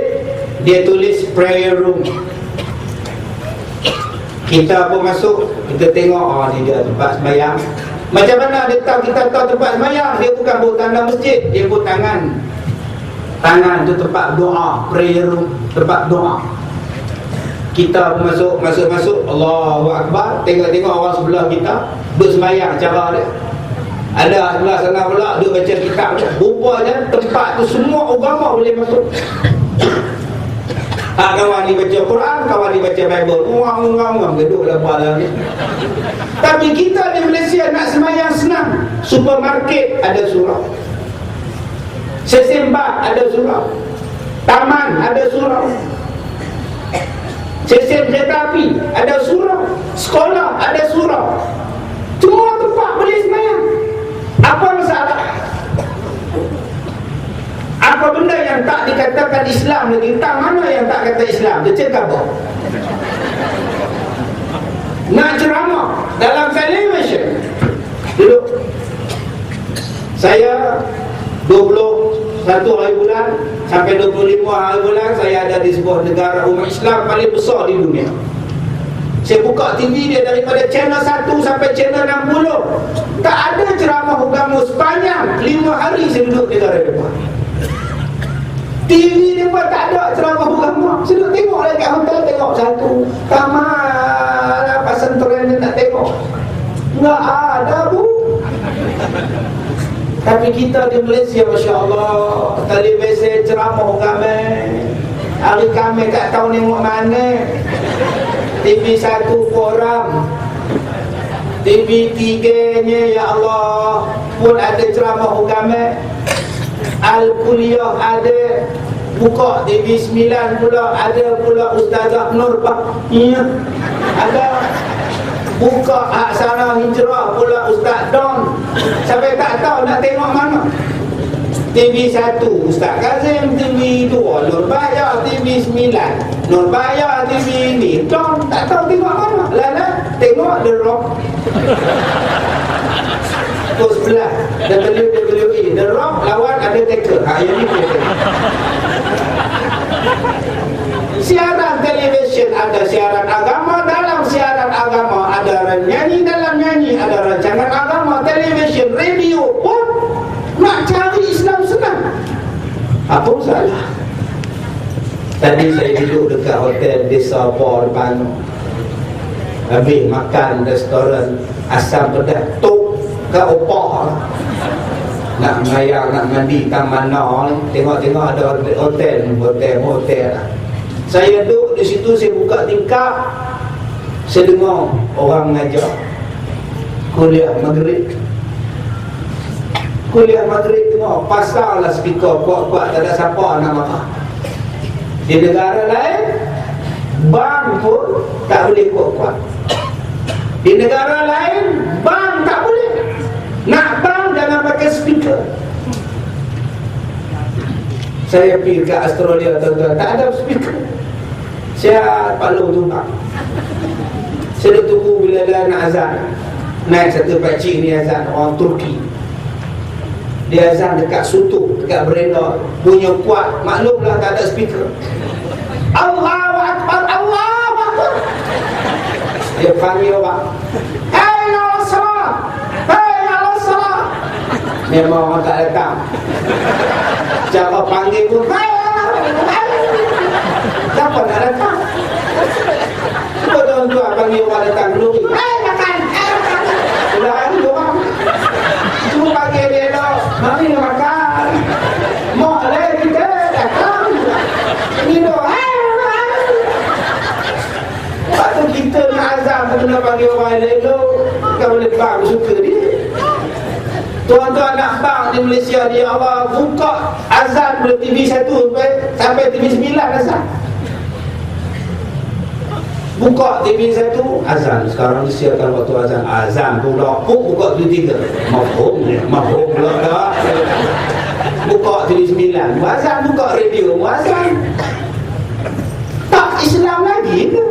dia tulis prayer room. Kita pun masuk, kita tengok, oh ni dia tempat sembahyang. Macam mana dia tahu kita tahu tempat sembahyang? Dia bukan buat tanda masjid, dia buat tangan. Tangan tu tempat doa, prayer room, tempat doa. Kita pun masuk, Allahu Akbar, tengok-tengok orang sebelah kita duduk sembahyang cara dia. Ada sebelah sana pula duduk baca kitab. Rupanya tempat tu semua agama boleh masuk. Kawan ni baca Quran, kawan ni baca Bible, orang duduk dalam ni. Tapi kita di Malaysia nak sembahyang senang. Supermarket ada surau, sesembah ada surau, taman ada surau, stesen kereta api ada surau, sekolah ada surau. Semua tempat boleh sembahyang. Apa masalah? Apa benda yang tak dikatakan Islam lagi? Tentang mana yang tak kata Islam? Dia cakap apa? Nak ceramah dalam television. Duduk. Saya 21 hari bulan sampai 25 hari bulan saya ada di sebuah negara umat Islam paling besar di dunia. Saya buka TV dia daripada channel 1 sampai channel 60. Tak ada ceramah agama sepanjang 5 hari saya duduk di negara depan. TV dia pun tak ada ceramah agama. Saya duduk tengok lagi kat hotel, tengok satu kamar pesantren dia nak tengok. Enggak ada bu. Tapi kita di Malaysia, Masya Allah, televisi ceramah agama. Hari Khamis tak tahu tengok mana. TV 1 forum, TV 3-nya ya Allah pun ada ceramah agama. Al-Kuliah ada, buka TV 9 pula ada pula Ustazah Nur Bahiyah ada, buka Aksara Hijrah pula Ustaz Don. Sampai tak tahu nak tengok mana. TV 1 Ustaz Kazim, TV 2 Nur Bahiyah, TV 9 Nur Bahiyah, TV ni Don. Tak tahu tengok mana. Lala tengok The Rock. Terus sebelah WWE The Rock lawan Undertaker. Yang ni dia. Siaran televisyen ada siaran agama, dalam siaran agama ada orang nyanyi, dalam nyanyi ada rancangan agama. Televisyen, radio pun nak cari Islam senang. Apa salah? Tadi saya duduk dekat hotel Desa Bor depan, habis makan restoran asam pedas tok ke opah. Nak mayang, nak mandi taman mana, tengok-tengok ada hotel. Saya duduk di situ, saya buka tingkap, saya dengar orang mengajar kuliah maghrib tengok, pasanglah speaker kuat-kuat, tak ada siapa nak marah. Di negara lain bang pun tak boleh kuat-kuat. Di negara lain bang tak boleh. Nak bang jangan pakai speaker. Saya pergi ke Australia, tuan-tuan, tak ada speaker. Saya palu tumpang. Saya tunggu bila dia nak azan. Naik satu pakcik ni azan, orang Turki. Dia azan dekat sutuk, dekat berenda, punya kuat. Maklumlah tak ada speaker. Allahu Akbar, Allahu Akbar. Dia panggil orang, hey Allah salam, hey Allah salam. Memang orang tak datang. Cara panggil pun, hey siapa nak datang? Cuba tuan-tuan panggil orang datang dulu, hey makan, hey makan. Mari makan. Boleh kita datang. Minum. Waktu kita nak azam, kita kena panggil orang lain tu. Bukan boleh bang suka dia. Tuan-tuan nak bang di Malaysia ni, Allah buka azan pada TV 1 sampai TV 9 azan. Buka TV 1 azan. Sekarang siapkan waktu azan. Azan pula pun buka TV 3. Mahum pula dah. Buka TV 9 azan, buka radio azan. Tak Islam lagi ke?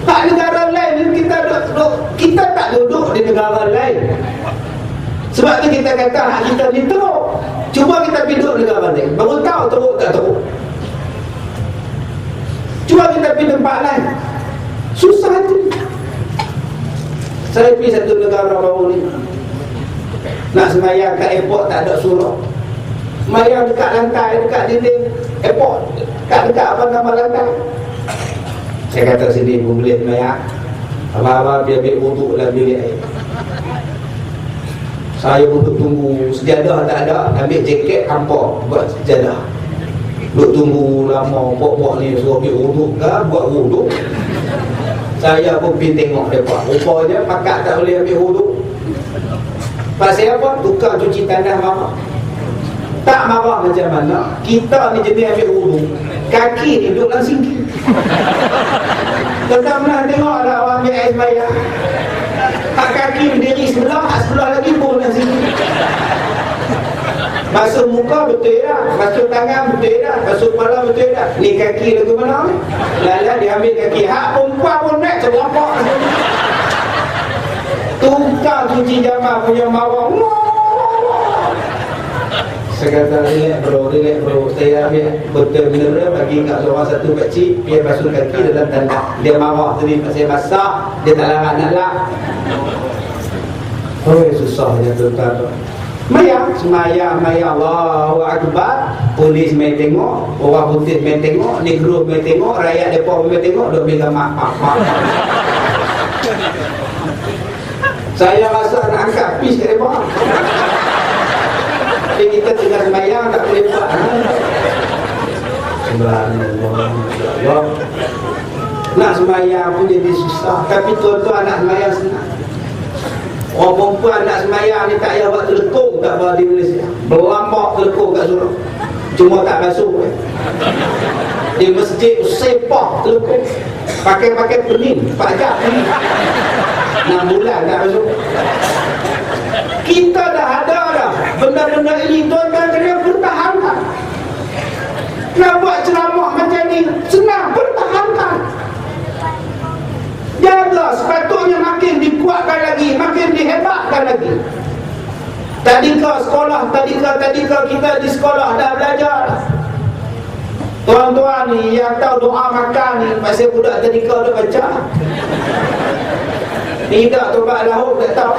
Tak negara lain kita tak duduk di negara lain. Sebab tu kita kata hak kita ni teruk. Cuba kita pergi duduk negara lain, baru tahu teruk tak teruk. Cuba kita pergi tempat lain, susah tu. Saya pergi satu negara baru ni, nak sembahyang kat airport tak ada surau. Sembahyang dekat lantai, dekat dinding airport, dekat apa nama lantai. Saya kata sini pun boleh sembahyang. Abang-abang dia ambil wuduk dalam bilik air. Saya duduk tunggu, sejadah tak ada, ambil jaket hampa buat sejadah. Duduk tunggu lama, pok-pok ni suruh ambil wuduk ke, buat wuduk. Saya pun pergi tengok mereka. Rupanya pakak tak boleh ambil wuduk. Pasal apa? Tukang cuci tanah marah. Tak marah macam mana, kita ni jenis ambil wuduk, kaki ni duduk dalam singki. Tuan-tuan pernah tengok ada orang ambil air sembahyang, tak kaki berdiri sebelah lagi pun dalam singki. Basuh muka betul dah, basuh tangan betul dah, basuh kepala betul dah. Ni kaki lagu mana ni? Lala dia ambil kaki. Hak perempuan pun naik terlompak. Tukang cuci jamaah punya marah. Saya kata, relax bro, saya ambil betul mineral bagi kat seorang satu pakcik, dia basuh kaki dalam tanda. Dia marah tadi saya masak, dia tak larat nak lap. Oh, susah dia tuan-tuan. Semayang Allahu Akbar. Polis main tengok, orang putih main tengok, negro main tengok, rakyat depa main tengok, duk bela mak. Saya rasa nak angkat pis kat depa. Tapi kita tengah semayang tak boleh buat. Subhanallah. Nak semayang pun jadi susah. Tapi tuan-tuan nak semayang senang. Orang perempuan nak semayang ni tak payah buat telekung tak apa di Malaysia. Berlambak telekung kat surau. Cuma tak basuh. Di masjid sepak telekung. Pakai pening, 4 jam. 6 bulan tak basuh. Kita dah ada dah benda-benda ini, tuan-tuan kena pertahankan. Nak buat ceramah macam ni senang, pertahankan. Jaga, sepatutnya makin dikuatkan lagi, makin dihebatkan lagi. Tadika kita di sekolah dah belajar. Tuan-tuan ni yang tahu doa makan ni, pasal budak tadika dah baca. Tidak tobat lahut tak tahu.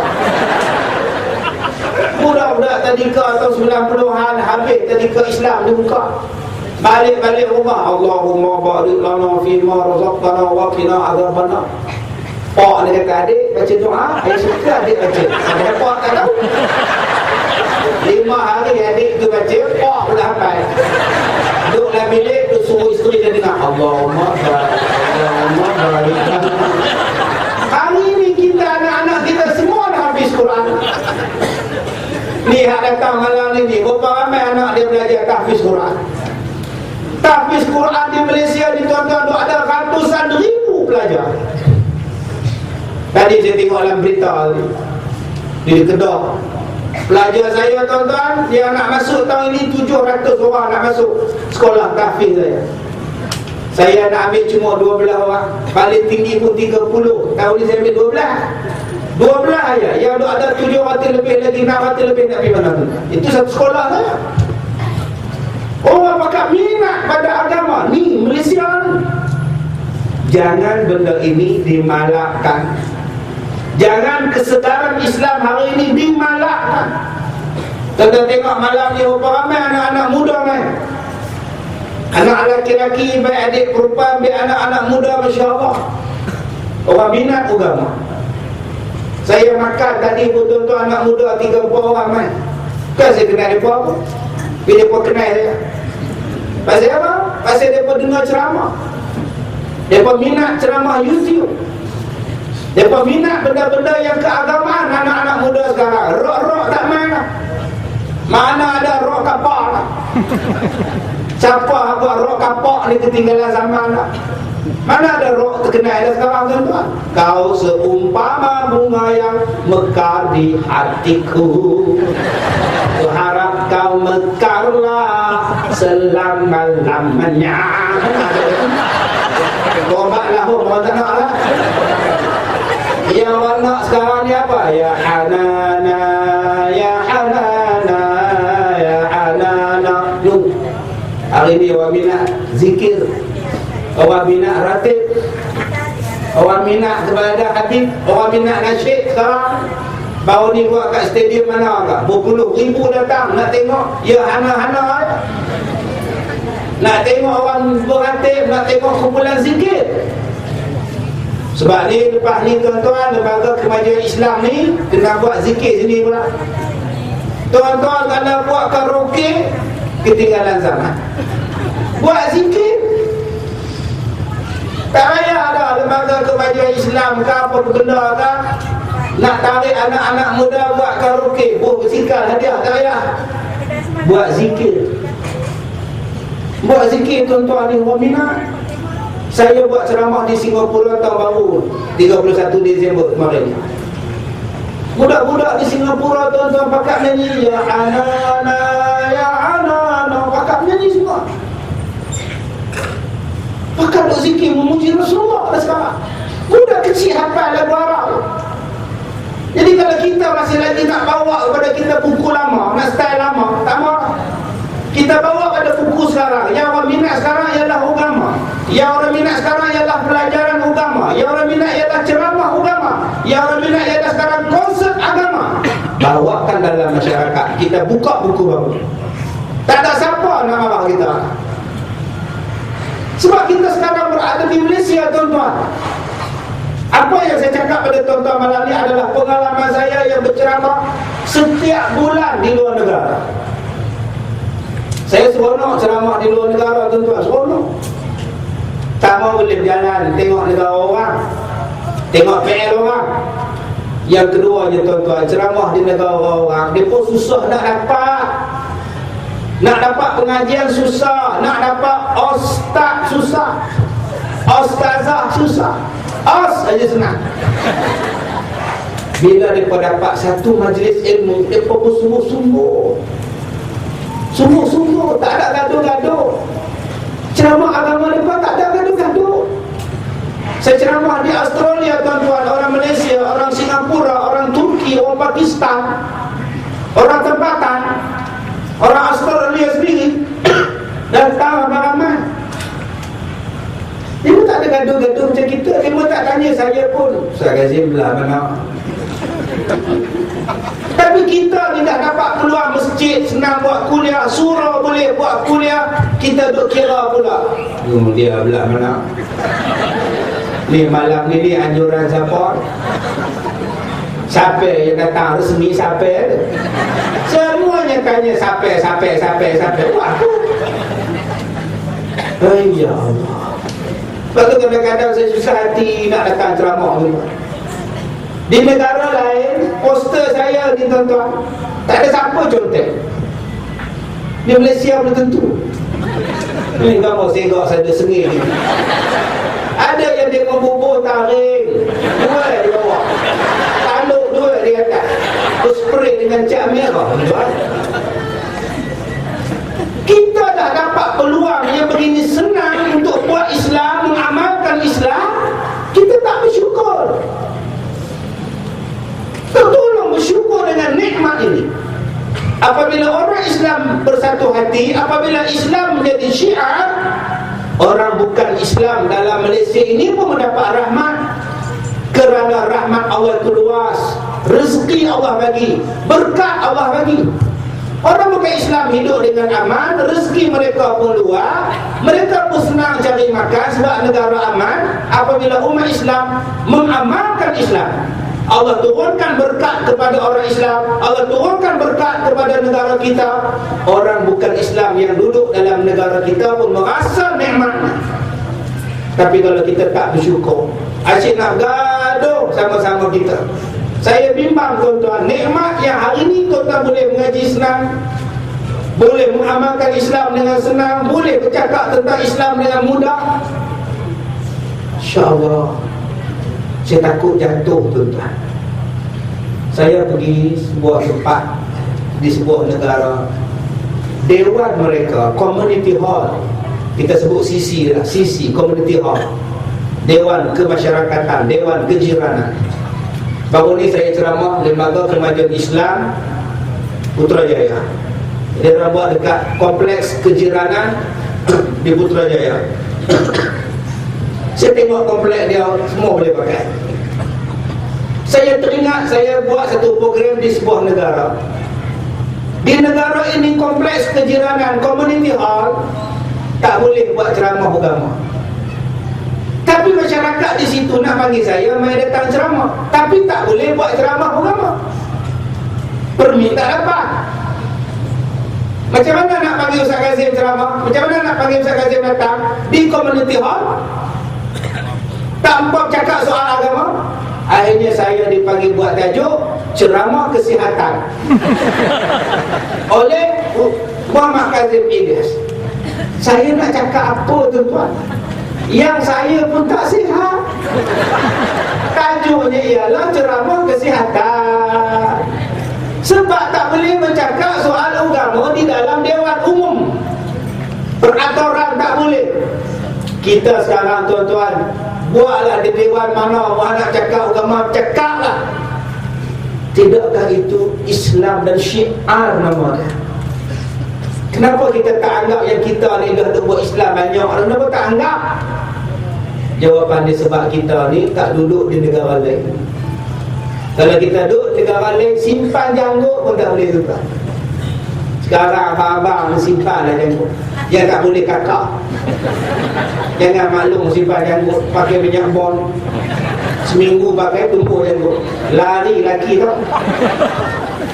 Budak-budak tadika tahun 90-an habis tadika Islam dibuka. Balik rumah, Allahumma barik lana fima razaqtana wa qina adzabannar. Pak dia kata adik baca doa, saya suka adik baca. Ada pak tak tahu. 5 hari adik tu baca, pak pula hafal. Duduk dalam bilik tu suruh isteri dia dengar Allahumma barik lana. Hari ni kita anak-anak kita semua dah habis Quran. Ni hak datang malam ni, berapa ramai anak dia belajar tahfiz Quran. Tahfiz Quran di Malaysia ni tuan-tuan ada ratusan ribu pelajar. Tadi saya tengok dalam berita di Kedah, pelajar saya tuan-tuan, dia nak masuk tahun ini 700 orang nak masuk sekolah tahfiz saya. Saya nak ambil cuma 12 orang, paling tinggi pun 30. Tahun ni saya ambil 12 aja. Yang ada 700 lebih lagi, 600 lebih nak pergi mana tu. Itu satu sekolah saya. Orang pakai minat pada agama ni Malaysia ni. Jangan benda ini dimalakkan. Jangan kesedaran Islam hari ini dimalakkan. Kita tengok malam ni berapa ramai anak-anak muda main. Anak lelaki-lelaki, baik adik perempuan, baik anak-anak muda, Masya Allah. Orang minat agama. Saya makan tadi pun tuan-tuan anak muda 3-4 orang main. Kan saya kenal mereka apa? Bila mereka kenal saya. Pasal apa? Pasal mereka dengar ceramah. Mereka minat ceramah YouTube. Mereka minat benda-benda yang keagamaan. Anak-anak muda sekarang rock-rock tak main lah. Mana ada rock kapak lah. Siapa buat rock kapak ni ketinggalan zaman lah. Mana ada roh terkenal dah sekarang tuan-tuan. Kau seumpama bunga yang mekar di hatiku, kuharap kau mekarlah selama-lamanya. Tobatlah orang tak nak lah. Yang orang nak sekarang ni apa? Ya Hanana, Ya Hanana, Ya Hanana. Hari ni orang minat zikir, orang minat ratib, orang minat kepada Habib, orang minat nasyid sekarang. Baru ni buat kat stadium mana agak berpuluh ribu datang nak tengok Ya Hana-Hana, nak tengok orang beratib, nak tengok kumpulan zikir. Sebab ni lepas ni tuan-tuan, lembaga kemajuan Islam ni kena buat zikir sini pula. Tuan-tuan kalau buat karaoke, ketinggalan zaman. Buat zikir, tak payah ada lembaga kemajuan Islam ke apa benda ke nak tarik anak-anak muda buat karaoke, bersikal hadiah, tak payah. Buat zikir. Buat zikir tuan-tuan ni orang minat. Saya buat ceramah di Singapura tahun baru 31 Disember kemarin. Budak-budak di Singapura tuan-tuan pakat nyanyi Ya Hanana, Ya Hanana, pakat nyanyi semua. Pakat duk zikir memuji Rasulullah dah sekarang. Budak kecil hafal lagu Arab. Jadi kalau kita masih lagi nak bawa kepada kita buku lama, nak style lama, tak mau. Kita bawa pada buku sekarang. Yang orang minat sekarang ialah agama. Yang orang minat sekarang ialah pelajaran agama. Yang orang minat ialah ceramah agama. Yang orang minat ialah sekarang konsep agama. Bawakan dalam masyarakat. Kita buka buku baru. Tak ada siapa nak marah kita. Sebab kita sekarang berada di Malaysia tuan-tuan. Apa yang saya cakap pada tuan-tuan malam ni adalah pengalaman saya yang berceramah setiap bulan di luar negara. Saya seronok ceramah di luar negara tuan-tuan, seronok. Tak mau boleh berjalan tengok negara orang, tengok PL orang. Yang keduanya tuan-tuan, ceramah di negara orang, dia pun susah nak dapat. Nak dapat pengajian susah, nak dapat ustaz susah, ustazah susah. Os saja senang. Bila mereka dapat satu majlis ilmu, mereka bersungguh-sungguh, sungguh-sungguh, tak ada gaduh-gaduh. Ceramah agama mereka tak ada gaduh-gaduh. Saya ceramah di Australia tuan-tuan, orang Malaysia, orang Singapura, orang Turki, orang Pakistan, orang tempatan, orang Australia sendiri datang ramai-ramai. Dia pun tak ada gaduh-gaduh macam kita. Dia pun tak tanya saya pun, Ustaz Kazim belah mana. Tapi kita tidak dapat keluar masjid, senang buat kuliah, surau boleh buat kuliah, kita duk kira pula. Dia belah mana. Ni malam ni anjuran siapa? Siapa yang datang resmi, siapa? Semuanya tanya siapa. Wah. Ya Allah. Sebab tu kadang-kadang saya susah hati nak datang ceramah ni. Di negara lain, poster saya ni tuan-tuan, tak ada siapa contek. Di Malaysia belum tentu. Ini kamu segak saya ada sengih ni. Ada yang dia membubuh taring, dua di bawah, taluk dua di atas, spray dengan cat merah. Kita dah dapat peluang yang begini senang untuk buat Islam, mengamalkan Islam. Kita tak bersyukur. Tolong bersyukur dengan nikmat ini. Apabila orang Islam bersatu hati, apabila Islam menjadi syiar, orang bukan Islam dalam Malaysia ini pun mendapat rahmat. Kerana rahmat Allah itu luas, rezeki Allah bagi, berkat Allah bagi. Orang bukan Islam hidup dengan aman, rezeki mereka pun luas, mereka pun senang cari makan sebab negara aman. Apabila umat Islam mengamalkan Islam, Allah turunkan berkat kepada orang Islam, Allah turunkan berkat kepada negara kita. Orang bukan Islam yang duduk dalam negara kita pun merasa nikmat. Tapi kalau kita tak bersyukur, asyik nak gaduh sama-sama kita. Saya bimbang tuan-tuan, nikmat yang hari ini tuan-tuan boleh mengaji senang, boleh mengamalkan Islam dengan senang, boleh bercakap tentang Islam dengan mudah. InsyaAllah. Saya takut jatuh tuan-tuan. Saya pergi sebuah tempat di sebuah negara, dewan mereka, community hall, kita sebut CC lah, CC, community hall, Dewan Kemasyarakatan, Dewan Kejiranan. Baru ni saya ceramah Lembaga Kemajuan Islam Putrajaya. Dia orang buat dekat kompleks kejiranan di Putrajaya. Saya tengok kompleks dia, semua boleh pakai. Saya teringat saya buat satu program di sebuah negara. Di negara ini kompleks kejiranan, community hall, tak boleh buat ceramah agama. Tapi masyarakat di situ nak panggil saya mai datang ceramah, tapi tak boleh buat ceramah agama. Permit tak dapat. Macam mana nak panggil Ustaz Kazim ceramah? Macam mana nak panggil Ustaz Kazim datang di community hall? Tanpa cakap soal agama. Akhirnya saya dipanggil buat tajuk ceramah kesihatan oleh Muhammad Kazim Ilyas. Saya nak cakap apa tuan-tuan? Yang saya pun tak sihat. Tajuknya ialah ceramah kesihatan. Sebab tak boleh bercakap soal agama di dalam Dewan Umum. Peraturan tak boleh. Kita sekarang tuan-tuan, buatlah di dewan mana orang nak cakap agama, cakaplah. Tidakkah itu Islam dan syiar nama dia? Kenapa kita tak anggap yang kita ni dah buat Islam banyak? Kenapa tak anggap? Jawapan dia sebab kita ni tak duduk di negara lain. Kalau kita duduk di negara lain, simpan janggut pun tak boleh juga. Sekarang abang-abang simpan lah janggut. Yang tak boleh kakak. Jangan maklum simpan janggut, pakai minyak bon. Seminggu pakai tumpuk janggut. Lari laki tau.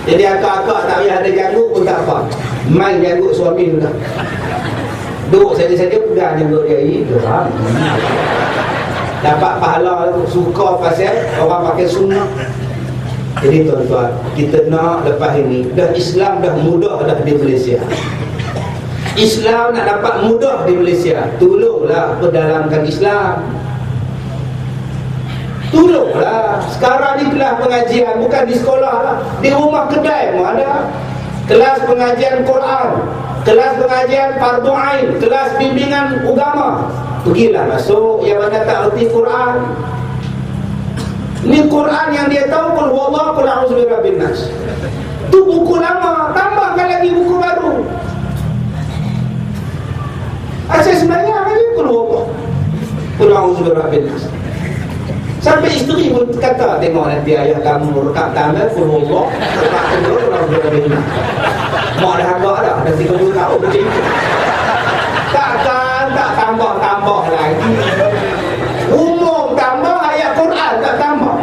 Jadi akak-akak tak payah ada janggut pun tak apa. Main janggut suami tu tak. Duduk saja-saja pegang janggut dia. Itu dapat pahala tu. Suka pasal orang pakai sunnah. Jadi tuan-tuan, kita nak lepas ini, dah Islam dah mudah dah di Malaysia. Islam nak dapat mudah di Malaysia, tolonglah perdalamkan Islam. Tolonglah. Sekarang di kelas pengajian, bukan di sekolah lah, di rumah kedai pun ada kelas pengajian Quran, kelas pengajian fardu ain, kelas bimbingan agama. Pergilah masuk yang mana tak erti Quran. Ini Quran yang dia tahu, qul huwallahu qul a'udzu birabbin nas. Tu buku lama, tambahkan lagi buku baru. Asal sebenarnya apa dia? Qul huwallahu qul a'udzu birabbin nas. Sampai isteri pun kata, tengok nanti ayah kamu rekam tanda qul huwallahu qul a'udzu birabbin nas. Mak dah agak dah 30 tahun macam itu. Takkan tak tambah-tambah lagi. Umum tambah, ayat Quran tak tambah.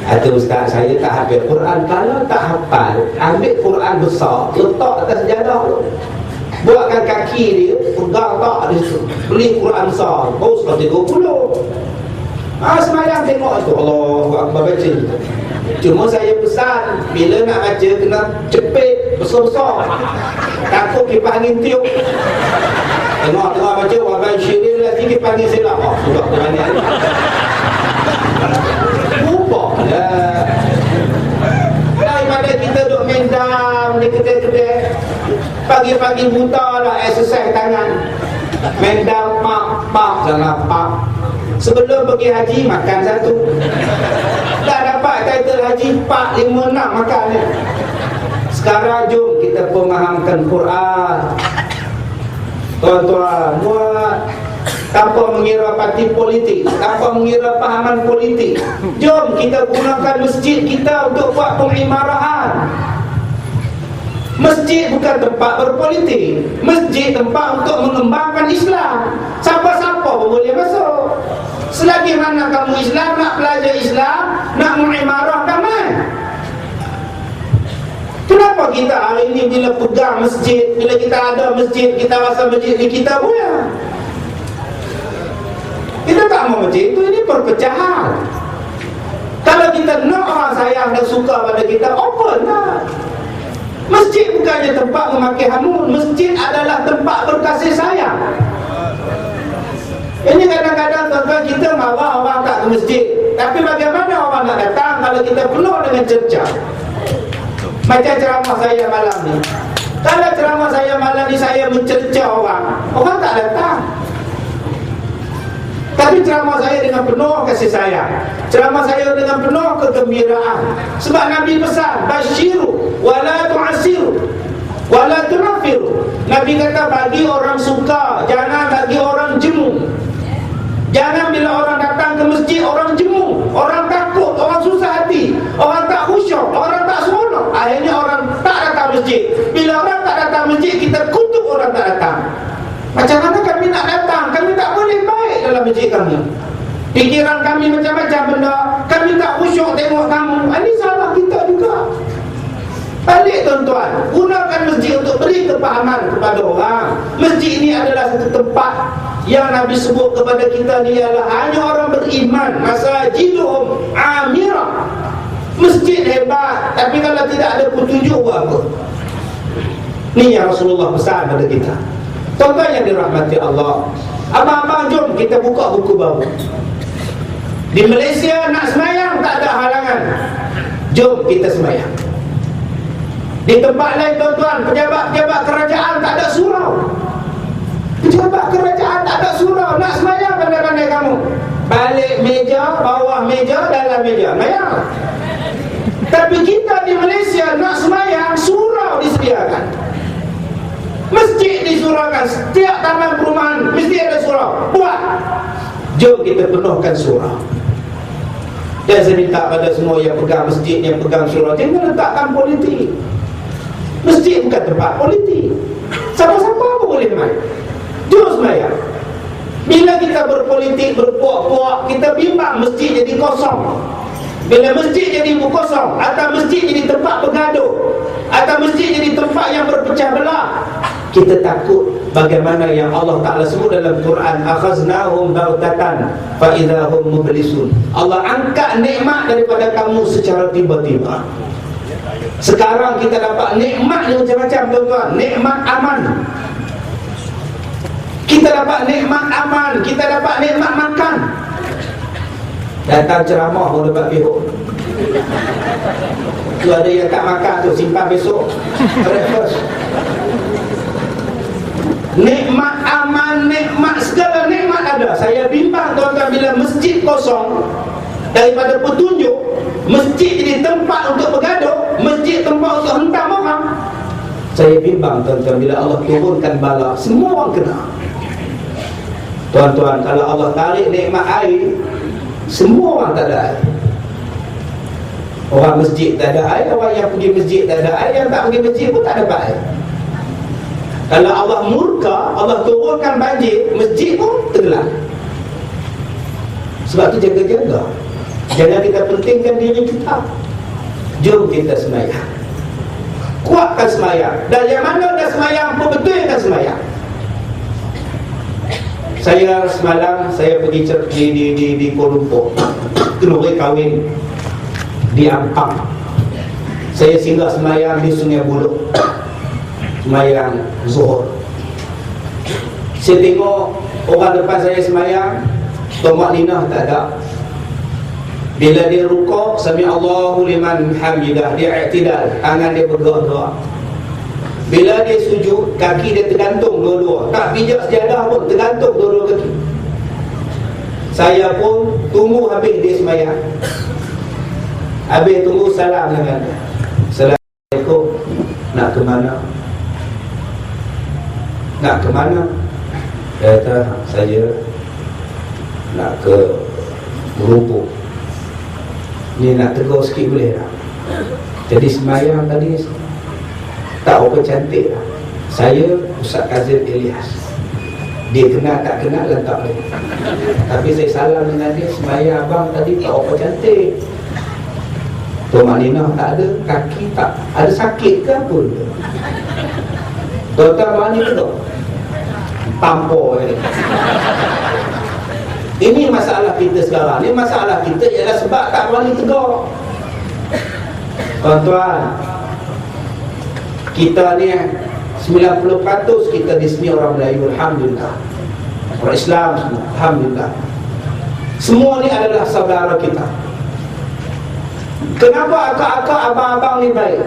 Atau ustaz, saya tak hafal Quran. Kalau tak hafal, ambil Quran besar, letak atas sejadah tu, buatkan kaki dia, pegang tak di situ, beli Quran besar, baru 130. Semayang tengok tu, Allahu Akbar baca. Cuma saya pesan, bila nak baca kena cepit, besar-besar, takut kipas angin tiup. Tengok tengah baca wabai syirin lagi kipas angin silap. Sudah berani ni ubah lah. Daripada kita duduk main dam di kedai-kedai, pagi-pagi buta lah exercise tangan, main dam pak jangan pak. Sebelum pergi haji makan satu, dah dapat title haji 4, 5, 6 makan ni. Sekarang jom kita pemahamkan Quran tuan-tuan, buat tanpa mengira parti politik, tanpa mengira pahaman politik. Jom kita gunakan masjid kita untuk buat pengimarahan. Masjid bukan tempat berpolitik. Masjid tempat untuk mengembangkan Islam. Siapa-siapa pun boleh masuk. Selagi mana kamu Islam, nak belajar Islam, nak mu'imarah, damai. Kenapa kita hari ini bila pegang masjid, bila kita ada masjid, kita rasa masjid ni kita punya? Kita tak mau masjid itu, ini perpecahan. Kalau kita nak orang sayang dan suka pada kita, open lah. Masjid bukannya tempat memakai hamun. Masjid adalah tempat berkasih sayang. Ini kadang-kadang tuan-tuan kita marah orang tak ke masjid. Tapi bagaimana orang nak datang kalau kita penuh dengan cerca? Macam ceramah saya malam ni. Kalau ceramah saya malam ni saya mencerca orang, orang tak datang. Tapi ceramah saya dengan penuh kasih sayang, ceramah saya dengan penuh kegembiraan. Sebab Nabi pesan, basyiru wala tu'asiru wala tunafiru. Nabi kata bagi orang suka, jangan bagi orang jemu. Jangan bila orang datang ke masjid orang jemu, orang takut, orang susah hati, orang tak khusyuk, orang tak seronok. Akhirnya orang tak datang masjid. Bila orang tak datang masjid, kita kutuk orang tak datang. Macam mana kami nak datang? Kami tak boleh baik dalam masjid kami. Pikiran kami macam-macam benda, kami tak khusyuk tengok kamu. Ini salah kita juga. Balik tuan-tuan, gunakan masjid untuk beri kepahaman kepada orang. Masjid ini adalah satu tempat yang Nabi sebut kepada kita ni ialah hanya orang beriman. Masajiduhum amirah. Masjid hebat, tapi kalau tidak ada petunjuk buat apa? Ni yang Rasulullah pesan pada kita. Tuan-tuan yang dirahmati Allah, abang-abang jom kita buka buku baru. Di Malaysia nak semayang tak ada halangan. Jom kita semayang. Di tempat lain tuan-tuan, pejabat-pejabat kerajaan tak ada surau. Pejabat kerajaan tak ada surau. Nak semayang pandai-pandai kamu. Balik meja, bawah meja, dalam meja, semayang. Tapi kita di Malaysia nak semayang, surau disediakan, masjid disuraukan. Setiap taman perumahan mesti ada surau. Buat. Jom kita penuhkan surau. Dan saya minta pada semua yang pegang masjid, yang pegang surau, jangan letakkan politik. Masjid bukan tempat politik. Siapa-siapa pun boleh main. Jom semayang. Bila kita berpolitik, berpuak-puak, kita bimbang masjid jadi kosong. Bila masjid jadi kosong, atau masjid jadi tempat bergaduh, atau masjid jadi tempat yang berpecah belah, kita takut bagaimana yang Allah Ta'ala sebut dalam Quran, akhaznahum bautatan fa idahum mublisun. Allah angkat nikmat daripada kamu secara tiba-tiba. Sekarang kita dapat nikmat yang macam-macam tuan-tuan. Nikmat aman. Kita dapat nikmat aman, kita dapat nikmat makan. Datang ceramah pun dapat pihuk. Tu ada yang tak makan tu simpan besok breakfast. Nikmat aman, nikmat, segala nikmat ada. Saya bimbang tuan-tuan bila masjid kosong, daripada petunjuk, masjid jadi tempat untuk bergaduh, masjid tempat untuk hentam orang. Saya bimbang tuan-tuan bila Allah turunkan bala, semua orang kena. Tuan-tuan, kalau Allah tarik nikmat air, semua orang tak ada air. Orang masjid tak ada air, orang yang pergi masjid tak ada air, yang tak pergi masjid pun tak dapat air. Kalau Allah murka, Allah turunkan banjir, masjid pun tenggelam. Sebab tu jaga-jaga. Jangan kita pentingkan diri kita. Jom kita semayang. Kuatkan semayang. Dan yang mana dah semayang pun betulkan semayang. Saya semalam saya pergi di Kuala Lumpur. Keluarga kahwin di Ampang. Saya singgah semayang di Sungai Buloh, semayang Zuhur. Saya tengok orang depan saya semayang, tomak linah tak ada. Bila dia rukuk, sami Allahu liman hamidah, dia i'tidal, tangan dia bergerak-gerak. Bila dia sujud, kaki dia tergantung dua-dua, tak pijak sejadah pun, tergantung dua-dua kaki. Saya pun tunggu habis dia semayang. Habis tunggu salam dengan dia. Assalamualaikum. Nak ke mana? Nak ke mana? Dia kata, saya nak ke Merupuk. Ni nak tegur sikit boleh tak? Jadi semayang tadi Tak apa cantik lah. Saya Ustaz Kazim Ilyas. Dia kenal tak kenal lah tak boleh. Tapi saya salam dengan dia, semaya abang tadi tak apa cantik. Tok Malinah tak ada, kaki tak ada sakit ke apa? Tuan-tuan mana tu? Tampor ni. Ini masalah kita sekarang. Ini masalah kita ialah sebab tak berani tegur. Tuan-tuan, kita ni 90% kita di sini orang Melayu, alhamdulillah. Orang Islam semua, alhamdulillah. Semua ni adalah saudara kita. Kenapa akak-akak, abang-abang ni baik?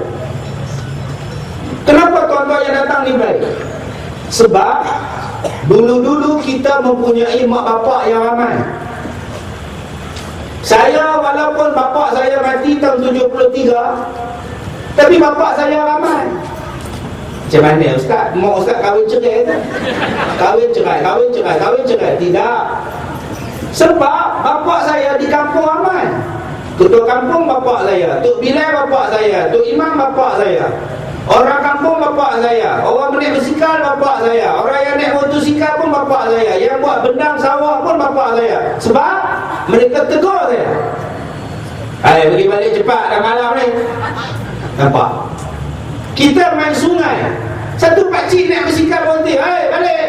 Kenapa tuan-tuan yang datang ni baik? Sebab dulu-dulu kita mempunyai mak bapak yang ramai. Saya walaupun bapak saya mati tahun 73, tapi bapak saya ramai. Macam mana Ustaz? Mak Ustaz kahwin cerai tak? Kahwin cerai. Tidak. Sebab bapak saya di kampung ramai. Ketua kampung bapak saya, Tok Bilal bapak saya, Tok Imam bapak saya, orang kampung bapak saya, orang naik basikal bapak saya, orang yang naik motosikal pun bapak saya, yang buat bendang sawah pun bapak saya. Sebab mereka tegur saya. Hai, pergi balik cepat dah malam ni. Nampak? Kita main sungai, satu pakcik naik basikal berhenti. Hai, balik.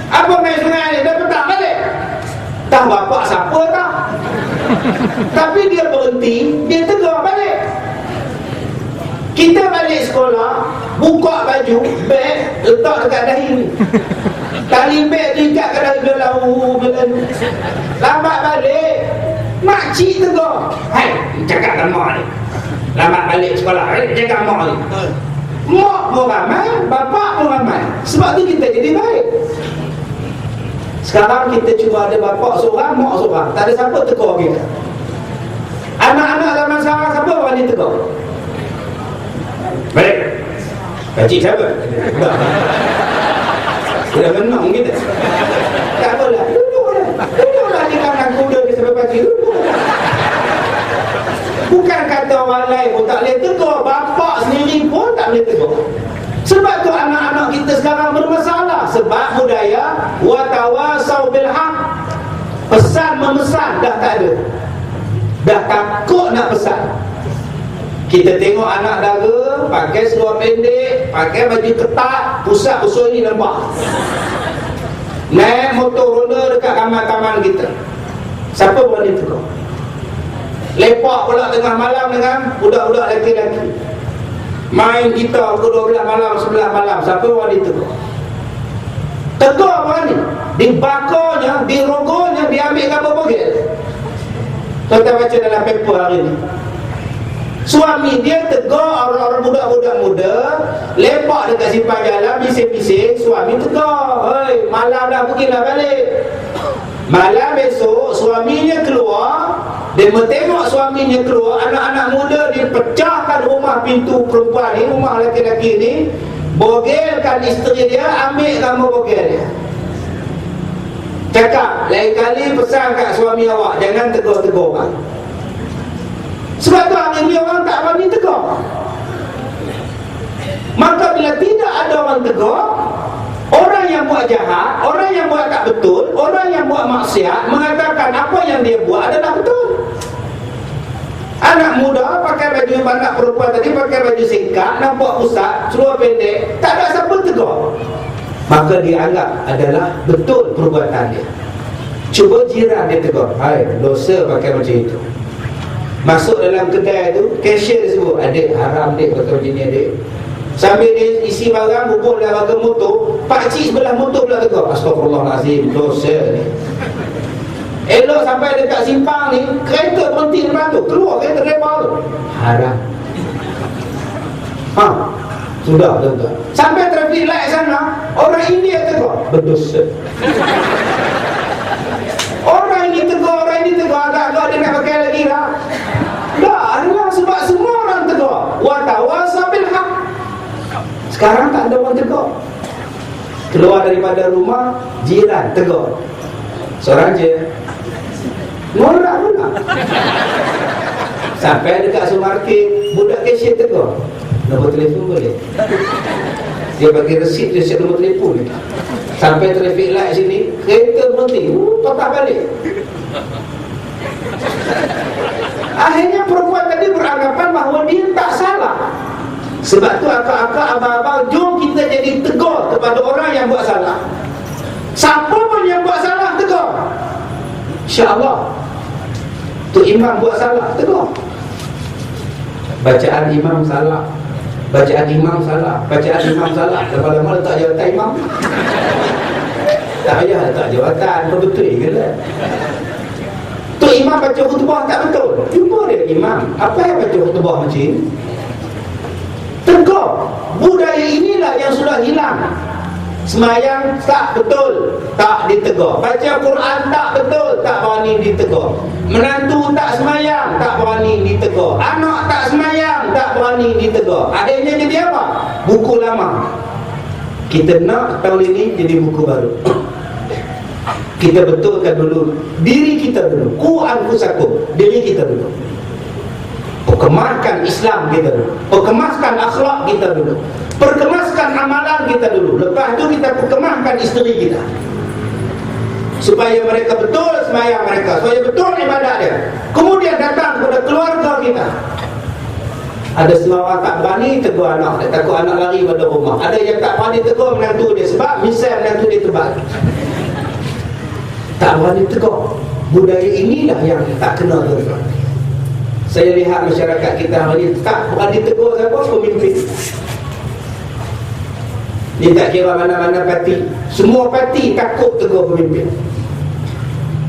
Apa main sungai ni? Dah petang balik. Tahu bapak siapa tak? Tapi dia berhenti, dia tegur balik. Kita balik sekolah, buka baju, beg, letak dekat dahi ni. Tali beg tu ikat ke dahi dia lau. Lambat balik, makcik tegur. Hai, cakap dengan mak ni. Lambat balik sekolah, cakap mak ni. Mak pun ramai, bapak pun ramai. Sebab tu kita jadi baik. Sekarang kita cuma ada bapak seorang, mak seorang. Tak ada siapa tegur kita. Anak-anak zaman sekarang siapa berani tegur? Baik. Pakcik siapa? Sudah menang kita. Tak apalah. Duduklah di kanan kuda ni sampai pakcik. Duduk. Bukan kata orang lain pun tak boleh tegur. Bapak sendiri pun tak boleh tegur. Sebab tu anak-anak kita sekarang bermasalah. Sebab budaya watawasau bil haq, pesan memesan dah tak ada. Dah takut nak pesan. Kita tengok anak dara pakai seluar pendek, pakai baju ketat, pusat usul ni nampak. Naik motor roda dekat taman-taman kita. Siapa berani tegur? Lepak pula tengah malam dengan budak-budak lelaki-lelaki. Main gitar pukul 12 malam, 11 malam. Siapa berani tegur? Tegur apa ni? Dibakarnya, dirogonya, diambil kapal bogel. Kita baca dalam paper hari ni. Suami dia tegur orang-orang budak-budak muda, lepak dekat simpang jalan, bising-bising. Suami tegur, hei, malam dah, pergilah balik. Malam esok suaminya keluar, dia tengok suaminya keluar, anak-anak muda dipecahkan rumah pintu perempuan ni, rumah lelaki-lelaki ni, bogelkan isteri dia, ambil nama bogel dia. Cakap, lain kali pesan kat suami awak, jangan tegur-tegur orang. Sebab tu hari ni orang tak berani tegur. Maka bila tidak ada orang tegur, orang yang buat jahat, orang yang buat tak betul, orang yang buat maksiat mengatakan apa yang dia buat adalah betul. Anak muda pakai baju anak perempuan tadi pakai baju singkat, nampak pusat, seluar pendek, tak ada siapa tegur. Maka dia anggap adalah betul perbuatan dia. Cuba jiran dia tegur, hai, dosa pakai macam itu. Masuk dalam kedai tu, cashier dia sebut, adik haram dek pakai macam ni adik. Sambil dia isi barang, hubung dalam harga motor, pakcik sebelah motor pula tegur, astagfirullahalazim, dosa ni. Elok sampai dekat simpang ni, kereta berhenti depan tu, keluar kereta lebar tu, haram. Sudah tuan-tuan. Sampai traffic light sana, orang India tegur, berdosa. Orang ini tegur, agak-agak dia nak pakai lagi lah. Dah, adalah sebab semua orang tegur. Watawasau bil haq. Sekarang tak ada orang tegur. Keluar daripada rumah, jiran tegur. Seorang je norak pula. Sampai dekat supermarket, budak cashier tegur, Nombor telefon boleh. Dia bagi resit, dia siap nombor telefon. Sampai traffic light sini, kereta berhenti, patah balik. Akhirnya perempuan tadi beranggapan bahawa dia tak salah. Sebab tu akak-akak, abang-abang, jom kita jadi tegur kepada orang yang buat salah. Siapa pun yang buat salah, tegur. InsyaAllah. Tu imam buat salah, tegur. Bacaan imam salah, bacaan imam salah, bacaan imam salah. Lama-lama letak jawatan imam. Tak payah letak jawatan, betul ke lah. Tu imam baca khutbah tak betul, jumpa dia imam, apa yang baca khutbah macam ni? Tegur. Budaya inilah yang sudah hilang. Semayang tak betul, tak ditegur. Baca Quran tak betul, tak berani ditegur. Menantu tak semayang, tak berani ditegur. Anak tak semayang, tak berani ditegur. Akhirnya jadi apa? Buku lama. Kita nak tahun ini jadi buku baru. Kita betulkan dulu diri kita dulu. Ku anfusakum, diri kita dulu. Perkemaskan Islam kita dulu, perkemaskan akhlak kita dulu, perkemaskan amalan kita dulu. Lepas tu kita perkemaskan isteri kita, supaya mereka betul sembahyang mereka, supaya betul ibadat dia. Kemudian datang kepada keluarga kita. Ada setengah orang tak berani tegur anak dia, takut anak lari pada rumah. Ada yang tak berani tegur menantu dia, sebab misal menantu dia terbalik. Tak berani tegur. Budaya inilah yang tak kena tegur. Saya lihat masyarakat kita hari ini tak berani tegur siapa? Pemimpin. Dia tak kira mana-mana parti, semua parti takut tegur pemimpin.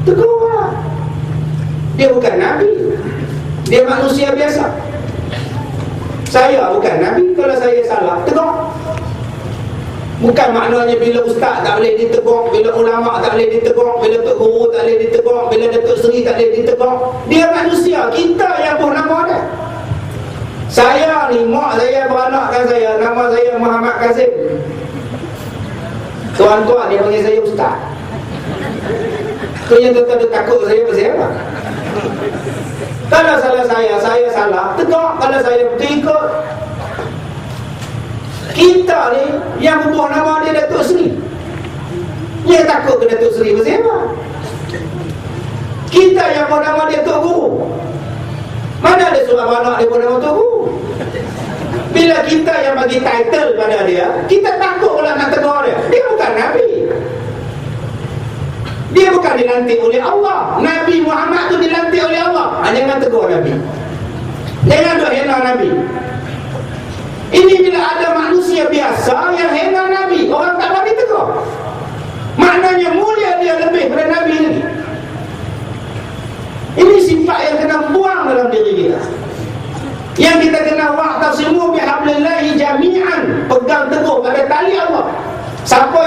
Tegurlah. Dia bukan Nabi, dia manusia biasa. Saya bukan Nabi, kalau saya salah, tegur. Bukan maknanya bila ustaz tak boleh ditegur, bila ulama tak boleh ditegur, bila tok guru tak boleh ditegur, bila datuk seri tak boleh ditegur. Dia manusia, kita yang pun nama dia. Saya ni, mak saya beranakkan saya, nama saya Muhammad Kazim. Tuan-tuan dia panggil saya ustaz. Tu yang tuan-tuan dia takut saya pasal apa? Kalau salah saya salah, tegur. Kalau saya betul ikut. Kita ni yang bubuh nama dia Datuk Seri, dia takut ke Datuk Seri pasal apa? Kita yang bubuh nama dia Tok Guru, mana ada seorang anak dia bubuh nama Tok Guru? Bila kita yang bagi title pada dia, kita takut pula nak tegur dia. Dia bukan Nabi, dia bukan dilantik oleh Allah. Nabi Muhammad tu dilantik oleh Allah. Jangan tegur Nabi, jangan duk hina Nabi. Ini bila ada manusia biasa yang hina Nabi, orang tak berani tegur. Maknanya mulia dia lebih daripada Nabi ini. Ini sifat yang kena buang dalam diri kita. Yang kita kena wa'tasimu bihablillahi jami'an, pegang teguh pada tali Allah. Siapa